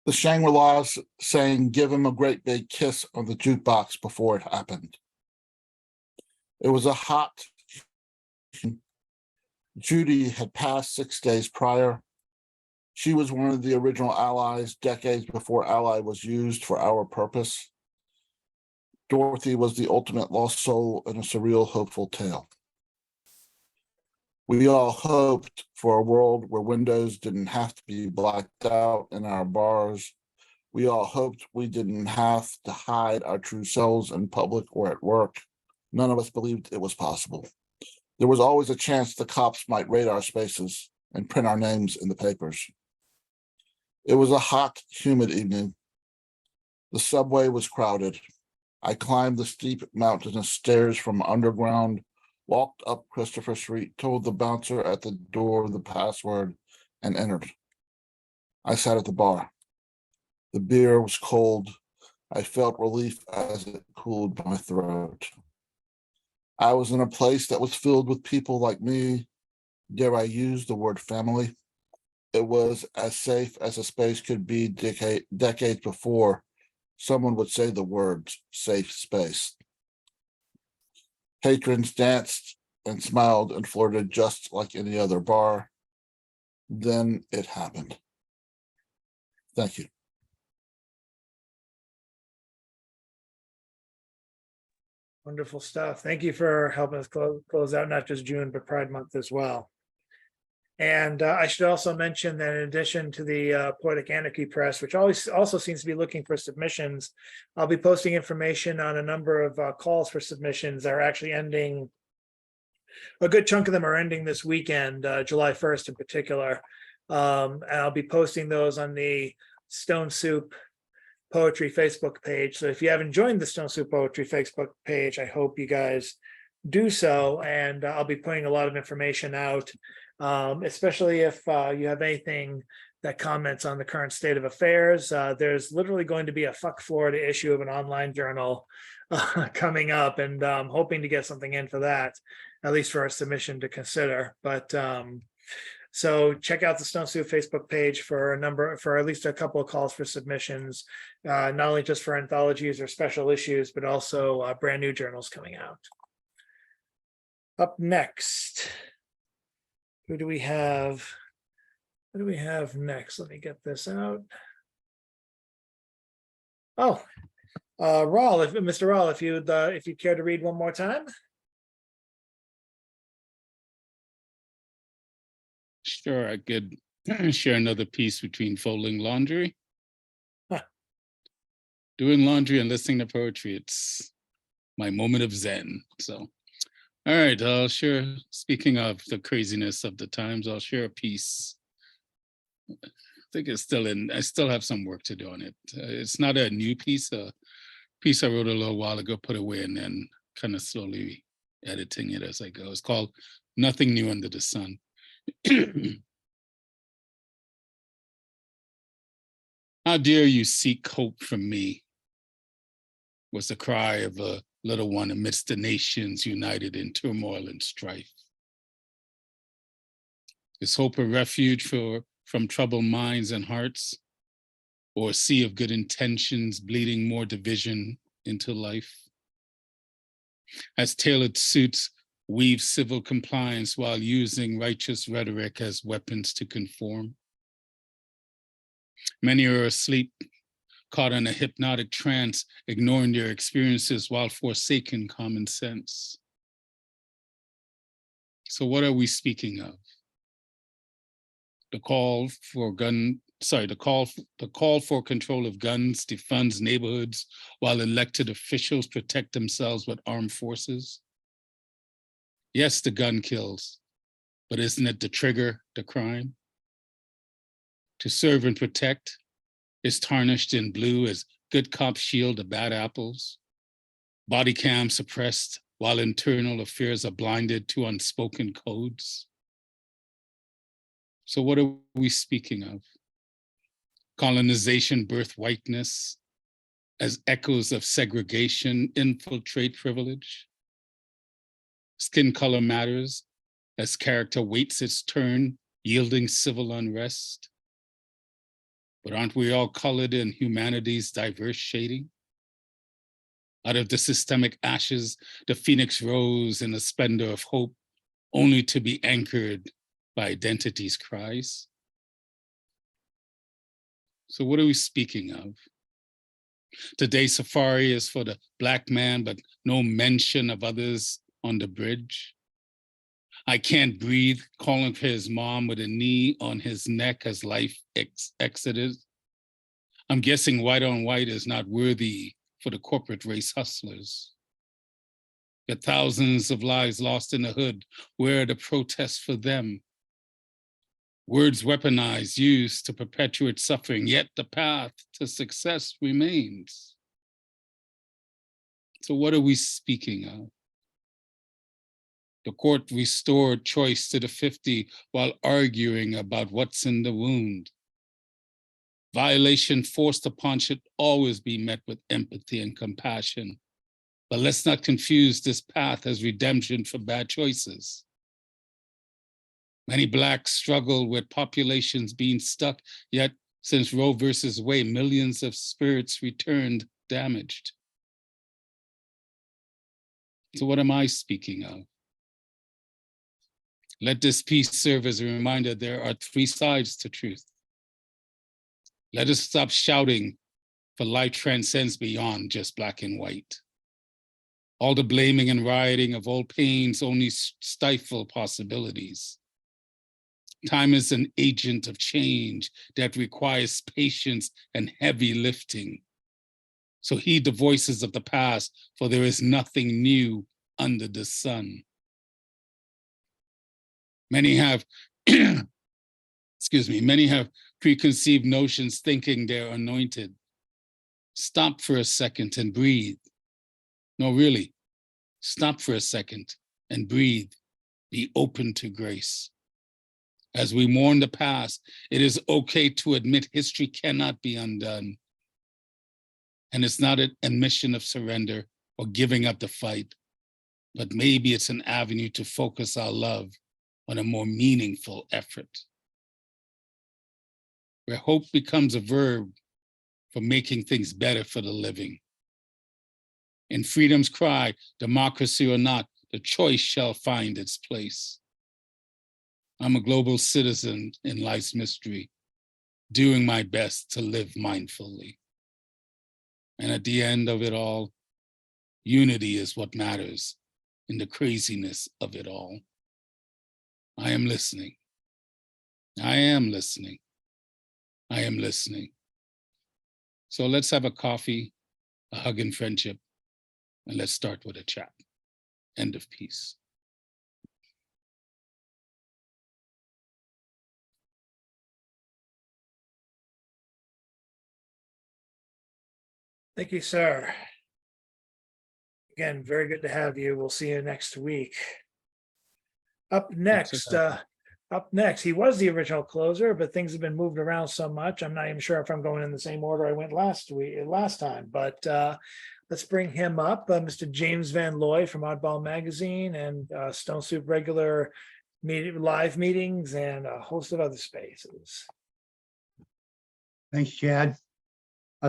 The Shangri-La's saying, "Give him a great big kiss" on the jukebox before it happened. It was a hot. Judy had passed 6 days prior. She was one of the original allies decades before ally was used for our purpose. Dorothy was the ultimate lost soul in a surreal, hopeful tale. We all hoped for a world where windows didn't have to be blacked out in our bars. We all hoped we didn't have to hide our true selves in public or at work. None of us believed it was possible. There was always a chance the cops might raid our spaces and print our names in the papers. It was a hot, humid evening. The subway was crowded. I climbed the steep mountainous stairs from underground, walked up Christopher Street, told the bouncer at the door the password, and entered. I sat at the bar. The beer was cold. I felt relief as it cooled my throat. I was in a place that was filled with people like me. Dare I use the word family? It was as safe as a space could be decades before someone would say the words safe space. Patrons danced and smiled and flirted just like any other bar. Then it happened. Thank you. Wonderful stuff. Thank you for helping us close out not just June, but Pride Month as well. And I should also mention that in addition to the Poetic Anarchy Press, which also seems to be looking for submissions, I'll be posting information on a number of calls for submissions that are actually ending. A good chunk of them are ending this weekend, July 1st in particular. And I'll be posting those on the Stone Soup Poetry Facebook page. So if you haven't joined the Stone Soup Poetry Facebook page, I hope you guys do so. And I'll be putting a lot of information out, especially if you have anything that comments on the current state of affairs. There's literally going to be a Fuck Florida issue of an online journal coming up, and I'm hoping to get something in for that, at least for a submission to consider. But so check out the Stone Soup Facebook page for at least a couple of calls for submissions, not only just for anthologies or special issues, but also brand new journals coming out. Up next, who do we have? What do we have next? Let me get this out. Oh, Raul, Mr. Raul, if you'd care to read one more time. Sure, I could share another piece between folding laundry. Huh. Doing laundry and listening to poetry, it's my moment of zen. So, all right, I'll share, speaking of the craziness of the times, I'll share a piece. I think it's still I still have some work to do on it. It's not a new piece, a piece I wrote a little while ago, put away, and then kind of slowly editing it as I go. It's called Nothing New Under the Sun. How dare you seek hope from me, was the cry of a little one amidst the nations united in turmoil and strife. Is hope a refuge from troubled minds and hearts, or a sea of good intentions bleeding more division into life? As tailored suits weave civil compliance while using righteous rhetoric as weapons to conform. Many are asleep, caught in a hypnotic trance, ignoring their experiences while forsaking common sense. So what are we speaking of? The call for control of guns defunds neighborhoods while elected officials protect themselves with armed forces. Yes, the gun kills, but isn't it the trigger, the crime? To serve and protect is tarnished in blue as good cops shield the bad apples. Body cam suppressed while internal affairs are blinded to unspoken codes. So what are we speaking of? Colonization birth whiteness as echoes of segregation infiltrate privilege. Skin color matters as character waits its turn, yielding civil unrest. But aren't we all colored in humanity's diverse shading? Out of the systemic ashes, the phoenix rose in a splendor of hope, only to be anchored by identity's cries. So what are we speaking of? Today's safari is for the Black man, but no mention of others on the bridge. I can't breathe, calling for his mom with a knee on his neck as life exited. I'm guessing white on white is not worthy for the corporate race hustlers. The thousands of lives lost in the hood, where are the protests for them? Words weaponized, used to perpetuate suffering, yet the path to success remains. So what are we speaking of? The court restored choice to the 50 while arguing about what's in the wound. Violation forced upon should always be met with empathy and compassion. But let's not confuse this path as redemption for bad choices. Many Blacks struggle with populations being stuck, yet since Roe versus Wade, millions of spirits returned damaged. So what am I speaking of? Let this piece serve as a reminder there are three sides to truth. Let us stop shouting, for life transcends beyond just black and white. All the blaming and rioting of old pains only stifle possibilities. Time is an agent of change that requires patience and heavy lifting. So heed the voices of the past, for there is nothing new under the sun. Many have, many have preconceived notions thinking they're anointed. Stop for a second and breathe. No, really, stop for a second and breathe. Be open to grace. As we mourn the past, it is okay to admit history cannot be undone. And it's not an admission of surrender or giving up the fight, but maybe it's an avenue to focus our love on a more meaningful effort. Where hope becomes a verb for making things better for the living. In freedom's cry, democracy or not, the choice shall find its place. I'm a global citizen in life's mystery, doing my best to live mindfully. And at the end of it all, unity is what matters in the craziness of it all. I am listening. I am listening. I am listening. So let's have a coffee, a hug and friendship, and let's start with a chat. End of piece. Thank you, sir. Again, very good to have you. We'll see you next week. Up Thanks for next, he was the original closer, but things have been moved around so much. I'm not even sure if I'm going in the same order I went last time, but let's bring him up. Mr. James Van Loy from Oddball Magazine and Stone Soup regular live meetings and a host of other spaces. Thanks, Chad.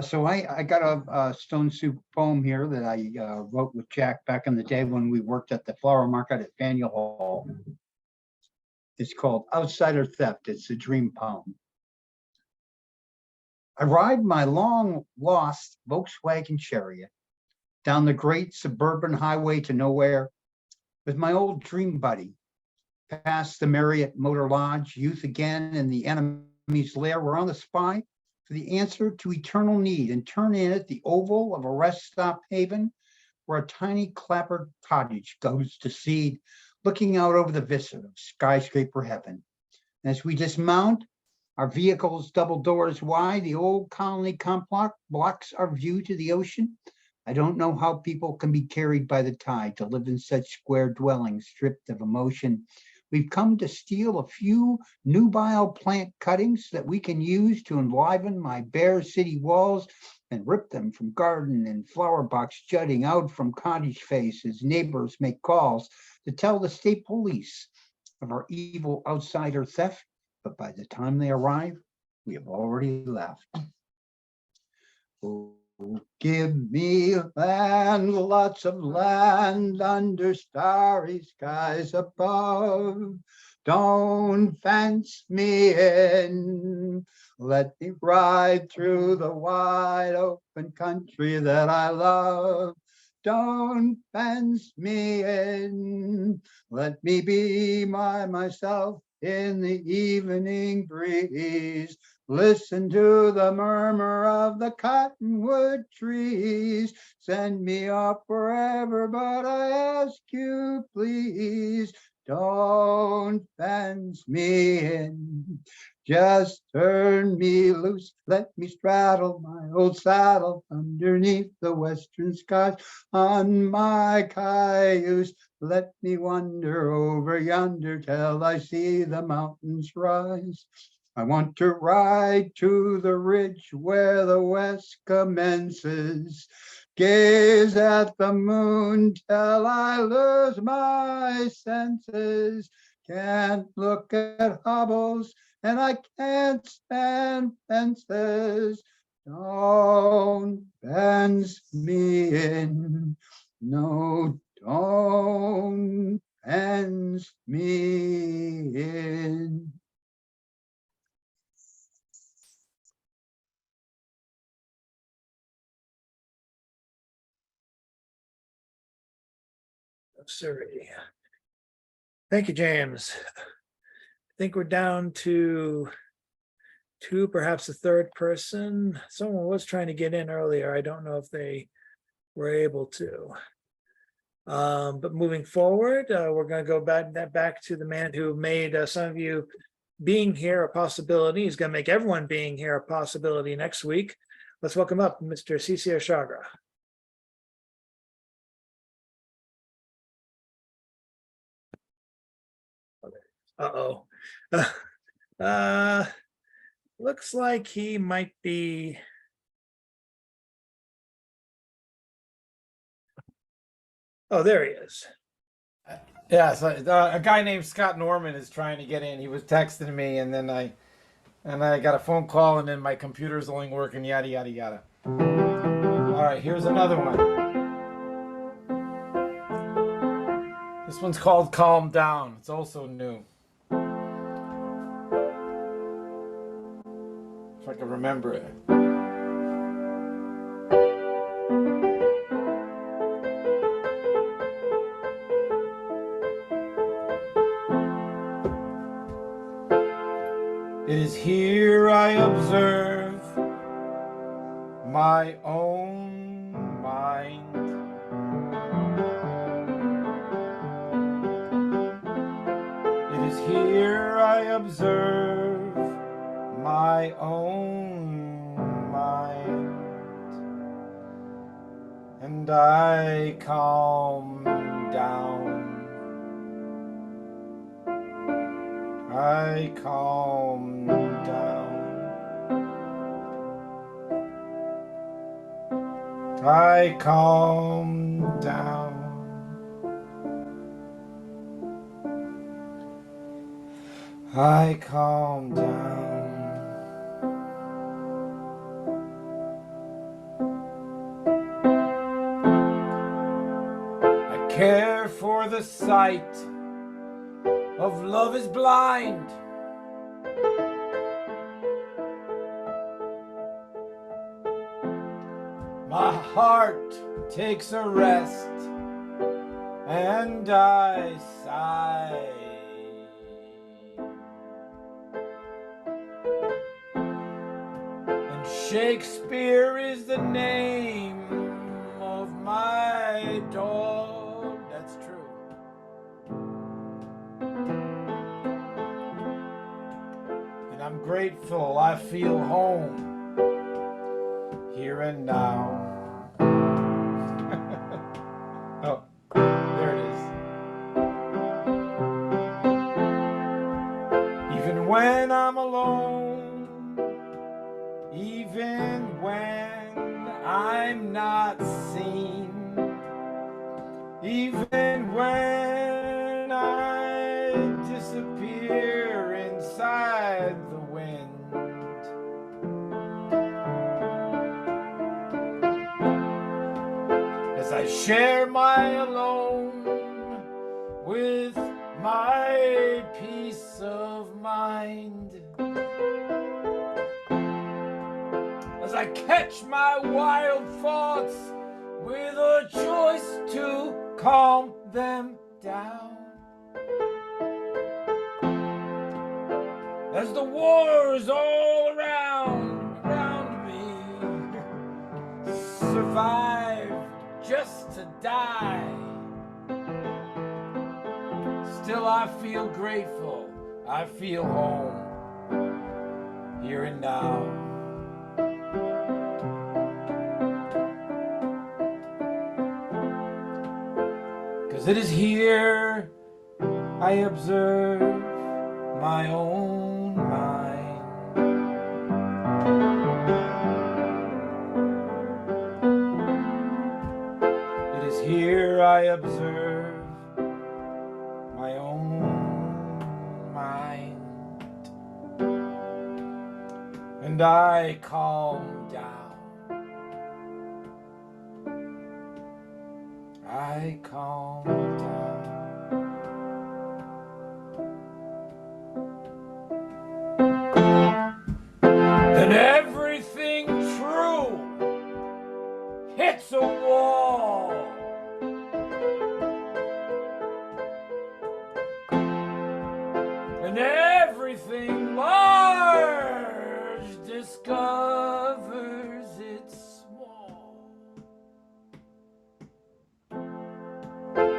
So I got a Stone Soup poem here that I wrote with Jack back in the day when we worked at the flower market at Faneuil Hall. It's called Outsider Theft. It's a dream poem. I ride my long lost Volkswagen Chariot down the great suburban highway to nowhere with my old dream buddy, past the Marriott Motor Lodge, Youth Again, and the Enemy's Lair. We're on the spy for the answer to eternal need and turn in at the oval of a rest stop haven where a tiny clapboard cottage goes to seed, looking out over the vista of skyscraper heaven. As we dismount, our vehicles double doors wide, the old colony complex blocks our view to the ocean. I don't know how people can be carried by the tide to live in such square dwellings stripped of emotion. We've come to steal a few nubile plant cuttings that we can use to enliven my bare city walls and rip them from garden and flower box jutting out from cottage face as neighbors make calls to tell the state police of our evil outsider theft. But by the time they arrive, we have already left. Oh, give me land, lots of land under starry skies above. Don't fence me in. Let me ride through the wide open country that I love. Don't fence me in. Let me be myself in the evening breeze. Listen to the murmur of the cottonwood trees. Send me off wherever, but I ask you, please, don't fence me in. Just turn me loose, let me straddle my old saddle underneath the western skies on my cayuse. Let me wander over yonder till I see the mountains rise. I want to ride to the ridge where the west commences. Gaze at the moon till I lose my senses. Can't look at hobbles and I can't stand fences. Don't fence me in. No, don't fence me in. Absurdity. Thank you, James. I think we're down to two, perhaps a third person. Someone was trying to get in earlier. I don't know if they were able to. But moving forward, we're going to go back to the man who made some of you being here a possibility. He's going to make everyone being here a possibility next week. Let's welcome up Mr. C.C. Arshagra. Uh-oh. Looks like he might be. Oh, there he is. Yeah, so a guy named Scott Norman is trying to get in. He was texting me, and then I got a phone call, and then my computer's only working. Yada yada yada. All right, here's another one. This one's called "Calm Down." It's also new. If I can remember it. It is here I observe my own mind. It is here I observe my own mind. And and I calm down. I calm down. I calm down. I calm down. I care for the sight of love is blind. My heart takes a rest and I sigh. And Shakespeare is the name of my dog. That's true. And I'm grateful I feel home here and now. Oh, there it is. Even when I'm alone, even when I'm not seen, even when I disappear inside the wind, as I share my alone with my peace of mind, as I catch my wild thoughts with a choice to calm them down, as the wars all around me survive just to die, still I feel grateful, I feel home here and now. 'Cause it is here I observe my own mind. It is here I observe my own mind. And I calm down. I calm down. Then everything true hits a wall. And everything large discovers it's small.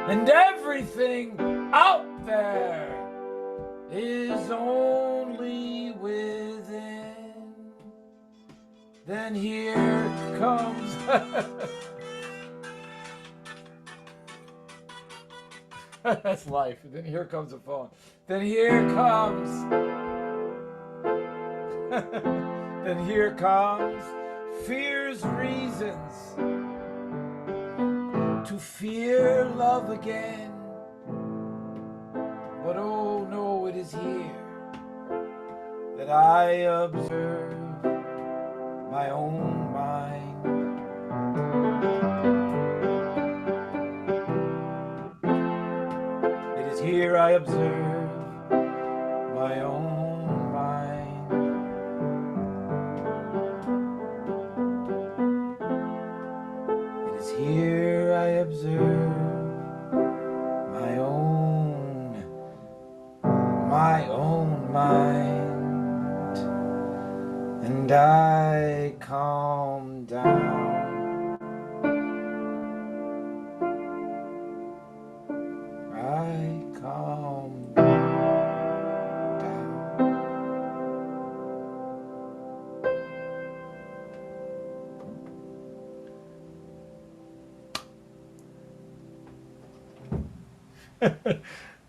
And everything out there is only within. Then here comes that's life. And then here comes a phone. Then here comes then here comes fear's reasons to fear love again. But oh no, it is here that I observe my own mind. It is here I observe my own mind. It is here I observe my own mind, and I calm down. I calm down.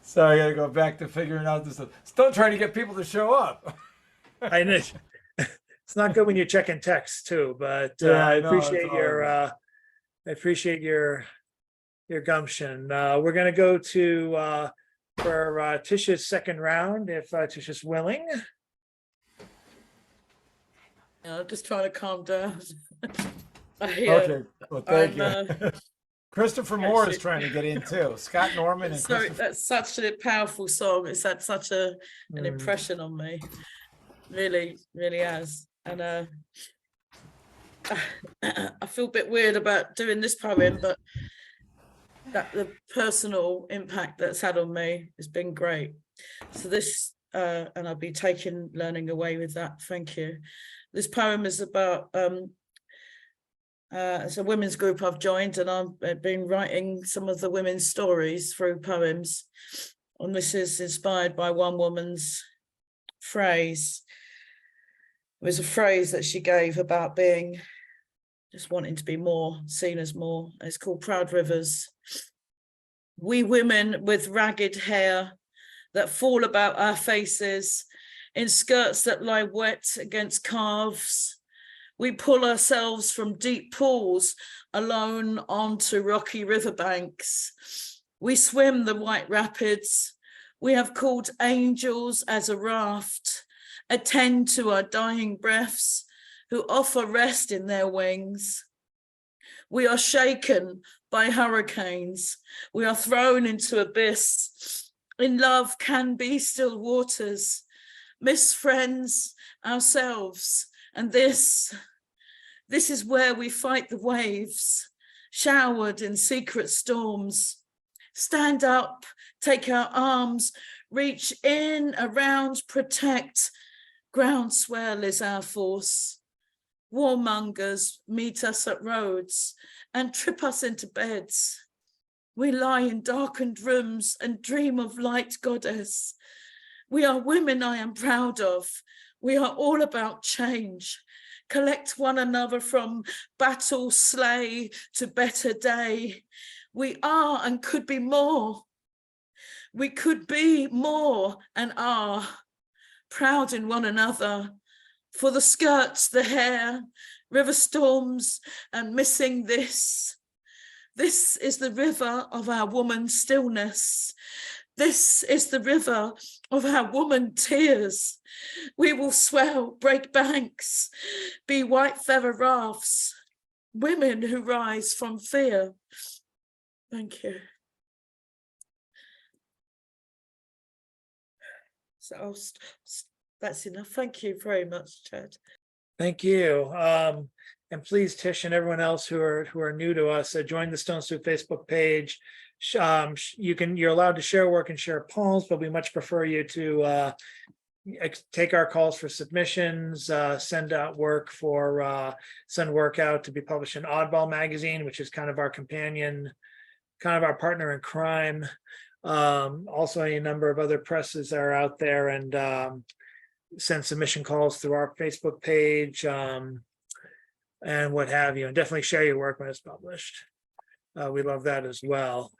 So I gotta go back to figuring out this. Still trying to get people to show up. I know. It's not good when you're checking text too, but Yeah, I I know, it's horrible. I appreciate your gumption. We're gonna go to for Tisha's second round, if Tisha's willing. I'm just trying to calm down. Okay, well, thank I'm, you. Christopher Moore is actually- trying to get in too. Scott Norman and So Christopher. that's such a powerful song. It's had such an Mm. impression on me. Really, really has. And I feel a bit weird about doing this poem, but that the personal impact that's had on me has been great. So this, and I'll be learning away with that. Thank you. This poem is about it's a women's group I've joined, and I've been writing some of the women's stories through poems. And this is inspired by one woman's phrase. It was a phrase that she gave about being, just wanting to be more, seen as more. It's called Proud Rivers. We women with ragged hair that fall about our faces, in skirts that lie wet against calves. We pull ourselves from deep pools alone onto rocky riverbanks. We swim the white rapids. We have called angels as a raft, attend to our dying breaths, who offer rest in their wings. We are shaken by hurricanes. We are thrown into abyss. In love can be still waters. Miss friends ourselves. And this is where we fight the waves, showered in secret storms. Stand up, take our arms, reach in, around, protect. Groundswell is our force. Warmongers meet us at roads and trip us into beds. We lie in darkened rooms and dream of light goddess. We are women I am proud of. We are all about change. Collect one another from battle, slay to better day. We are and could be more. We could be more and are proud in one another. For the skirts, the hair, river storms, and missing this. This is the river of our woman stillness. This is the river of our woman tears. We will swell, break banks, be white feather rafts, women who rise from fear. Thank you. So that's enough. Thank you very much, Chad. Thank you. And please, Tish and everyone else who are new to us, join the Stone Soup Facebook page. You're allowed to share work and share poems, but we much prefer you to take our calls for submissions, send out work send work out to be published in Oddball magazine, which is kind of our companion, kind of our partner in crime. Also, a number of other presses are out there, and send submission calls through our Facebook page, and what have you, and definitely share your work when it's published. We love that as well.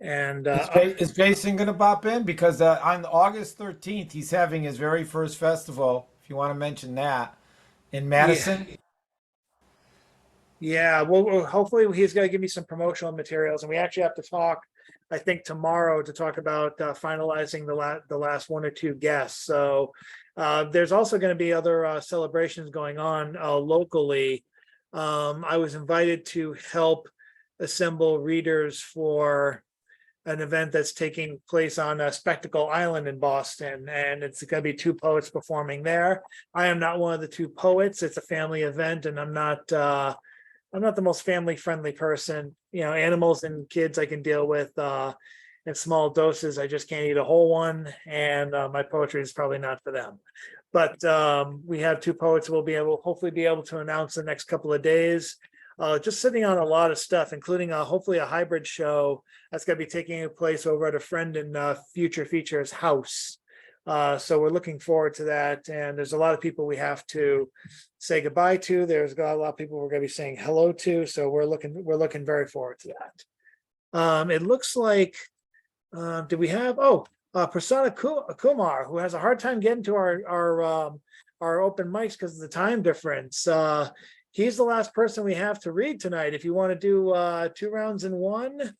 And Is Jason going to pop in? Because on August 13th, he's having his very first festival, if you want to mention that, in Madison. Yeah, well, hopefully he's going to give me some promotional materials, and we actually have to talk, I think, tomorrow to talk about finalizing the last one or two guests. So there's also going to be other celebrations going on locally. I was invited to help assemble readers for an event that's taking place on Spectacle Island in Boston, and it's going to be two poets performing there. I am not one of the two poets. It's a family event, and I'm not the most family-friendly person. You know, animals and kids I can deal with in small doses. I just can't eat a whole one, and my poetry is probably not for them. But we have two poets we'll hopefully be able to announce the next couple of days. Just sitting on a lot of stuff, including hopefully a hybrid show that's going to be taking place over at a friend in Future Features house. So we're looking forward to that. And there's a lot of people we have to say goodbye to. There's got a lot of people we're going to be saying hello to. So we're looking very forward to that. It looks like, did we have, Prasanna Kumar, who has a hard time getting to our open mics because of the time difference. He's the last person we have to read tonight. If you want to do 2 rounds in one,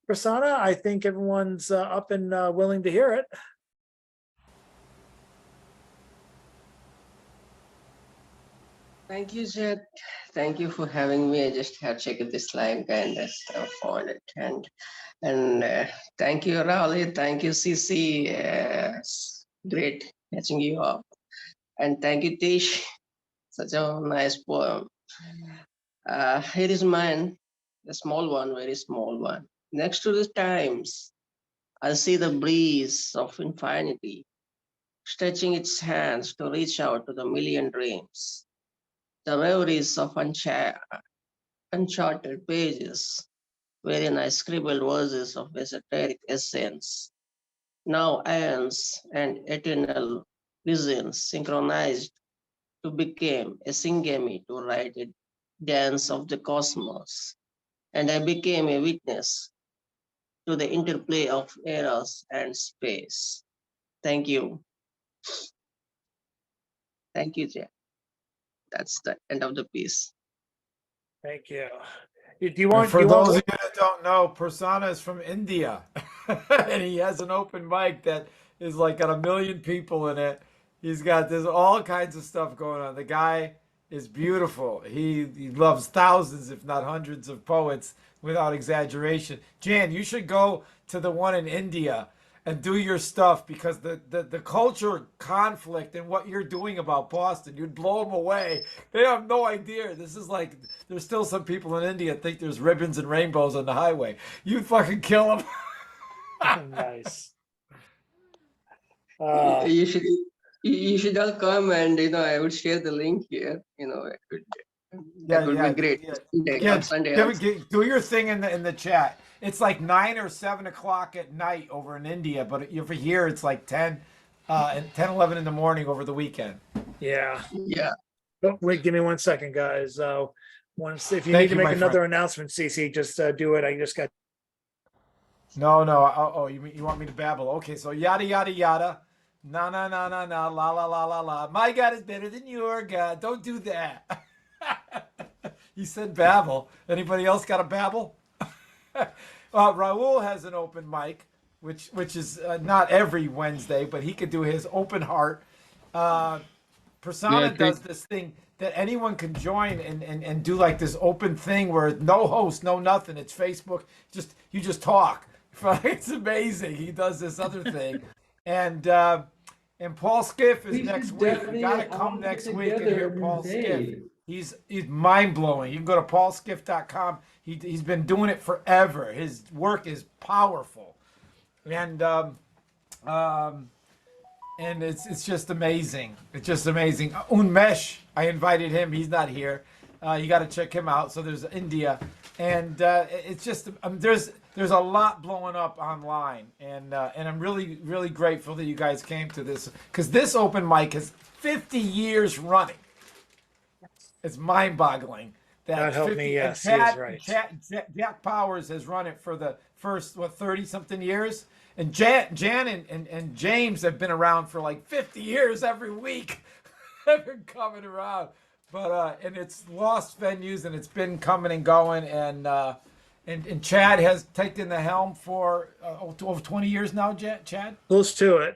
Prasanna, I think everyone's up and willing to hear it. Thank you, Jet. Thank you for having me. I just had checked this link and found it. And thank you, Raleigh. Thank you, CC. It's great catching you up. And thank you, Tish. Such a nice poem. Here is mine, a small one, very small one. Next to the times, I see the breeze of infinity, stretching its hands to reach out to the million dreams. The reveries of uncharted pages, wherein I scribbled verses of esoteric essence. Now ions and eternal visions synchronized to become a singami to write a dance of the cosmos. And I became a witness to the interplay of eros and space. Thank you. Thank you, Jack. That's the end of the piece. Thank you. Do you And want? for do you those want, of you that don't know, Prasanna is from India, and he has an open mic that is like got 1 million people in it. There's all kinds of stuff going on. The guy is beautiful. He loves thousands, if not hundreds, of poets without exaggeration. Jan, you should go to the one in India and do your stuff, because the culture conflict and what you're doing about Boston, you'd blow them away. They have no idea. This is like, there's still some people in India think there's ribbons and rainbows on the highway. You'd fucking kill them. nice. You should all come, and I would share the link here. That would be great. Yeah, Sunday do your thing in the chat. It's like 9 or 7 o'clock at night over in India, but over here it's like 10, 11 in the morning over the weekend. Yeah. Yeah. Oh, wait, give me 1 second, guys. If you Thank need to you, make my another friend. announcement, CC, just do it. I just got. No. Oh, you want me to babble? Okay, so yada yada yada. Na na na na na la la la la la. My God is better than your God. Don't do that. You said babble. Anybody else got a babble? Raul has an open mic, which is not every Wednesday, but he could do his open heart. Prasanna does this thing that anyone can join and do, like this open thing where no host, no nothing. It's Facebook. You just talk. It's amazing. He does this other thing, and Paul Skiff is next week. You gotta come next week and hear Paul Skiff. He's mind blowing. You can go to paulskiff.com. He's been doing it forever. His work is powerful, and it's just amazing. It's just amazing. Unmesh, I invited him. He's not here. You got to check him out. So there's India, and it's just there's a lot blowing up online, and I'm really, really grateful that you guys came to this, because this open mic is 50 years running. It's mind-boggling. God help me, yes, he is right. Jack Powers has run it for the first 30-something years, and Jan and James have been around for like 50 years every week. They've been coming around, but and it's lost venues, and it's been coming and going, and Chad has taken the helm for over 20 years now. Chad, Close to it.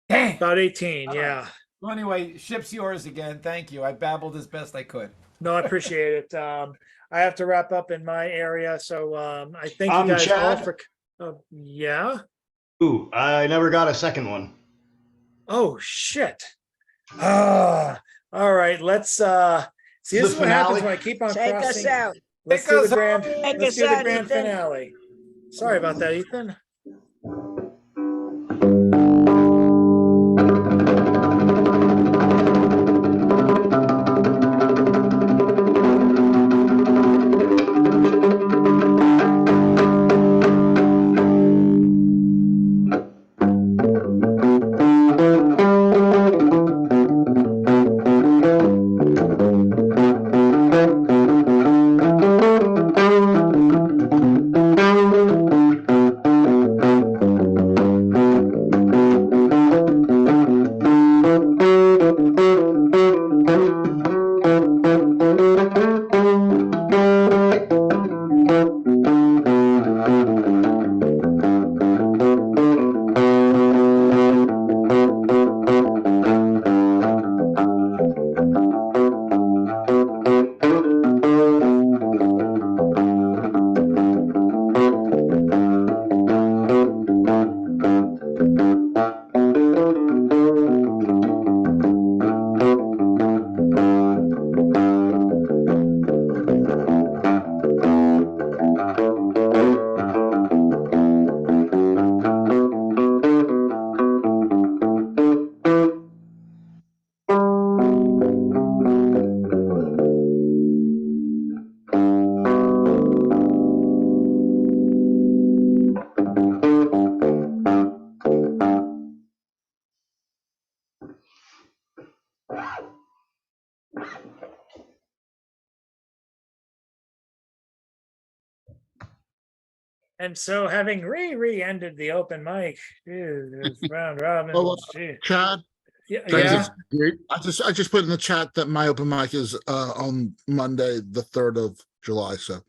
Dang. About 18, yeah. Well, anyway, ship's yours again. Thank you. I babbled as best I could. No, I appreciate it. I have to wrap up in my area, so I thank you guys all Chad? for. Yeah. Ooh, I never got a second one. Oh shit. All right. Let's see. This is what happens when I keep on Take crossing. us out. Let's do the grand. Take Let's us do the out, grand Ethan. finale. Sorry about that, Ethan. And so having re-ended the open mic, round robin, gee. Chad, Yeah, thank yeah. you. I just put in the chat that my open mic is on Monday, the 3rd of July. So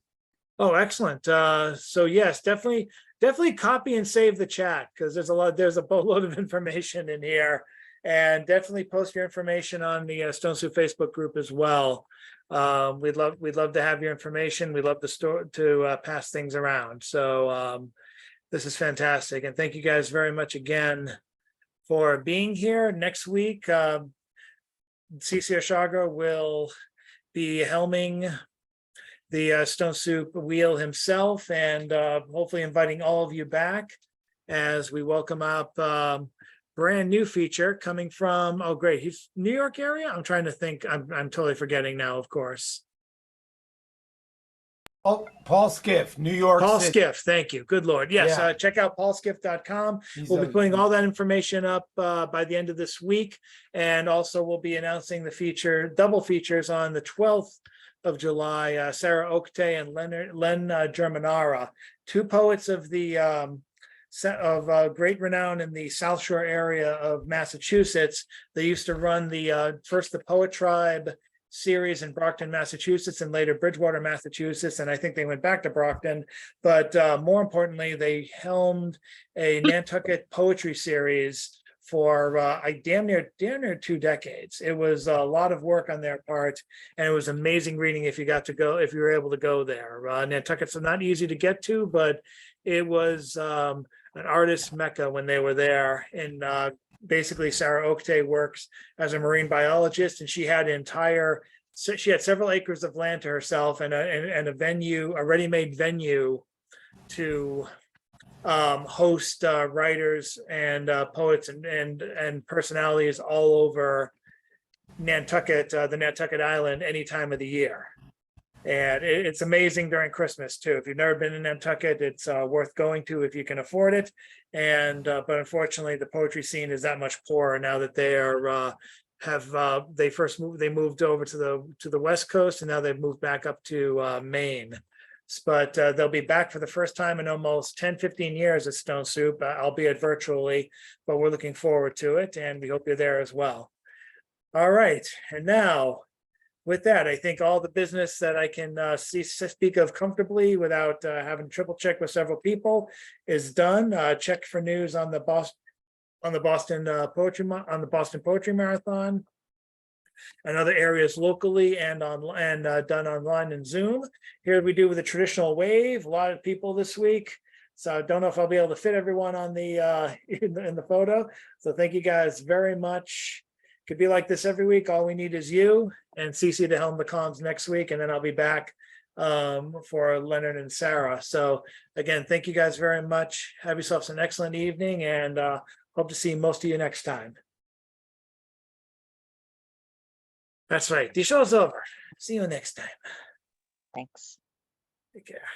Oh, excellent. So yes, definitely copy and save the chat because there's a boatload of information in here. And definitely post your information on the Stone Soup Facebook group as well. We'd love to have your information. We'd love to pass things around. So this is fantastic. And thank you guys very much again for being here. Next week, CC Arshagra will be helming the Stone Soup wheel himself, and hopefully inviting all of you back as we welcome up brand new feature coming from, oh great, he's New York area. I'm trying to think. I'm totally forgetting now, of course. Oh, Paul Skiff, New York Paul City. Skiff, thank you. Good Lord. Yes, Yeah. check out paulskiff.com. He's We'll be a- putting all that information up by the end of this week. And also we'll be announcing the double features on the 12th of July, Sarah Oakte and Len Germanara, two poets of the great renown in the South Shore area of Massachusetts. They used to run first the Poet Tribe series in Brockton, Massachusetts, and later Bridgewater, Massachusetts. And I think they went back to Brockton. But more importantly, they helmed a Nantucket poetry series for damn near 2 decades. It was a lot of work on their part, and it was amazing reading if you were able to go there. Nantucket's not easy to get to, but it was an artist mecca when they were there. And basically Sarah Oakte works as a marine biologist, and she had several acres of land to herself and a ready-made venue to host writers and poets and personalities all over Nantucket, the Nantucket Island, any time of the year. And it's amazing during Christmas too. If you've never been in Nantucket, it's worth going to if you can afford it. And but unfortunately, the poetry scene is that much poorer now that they moved over to the West Coast, and now they've moved back up to Maine. But they'll be back for the first time in almost 10-15 years at Stone Soup, albeit virtually. But we're looking forward to it, and we hope you're there as well. All right, and now, with that, I think all the business that I can speak of comfortably without having to triple check with several people is done. Check for news on the Boston Poetry Marathon and other areas locally and done online in Zoom. Here we do with a traditional wave. A lot of people this week, so I don't know if I'll be able to fit everyone on the in the photo. So thank you guys very much. Could be like this every week. All we need is you and CC to helm the comms next week, and then I'll be back for Leonard and Sarah. So again, thank you guys very much. Have yourselves an excellent evening, and hope to see most of you next time. That's right. The show's over. See you next time. Thanks. Take care.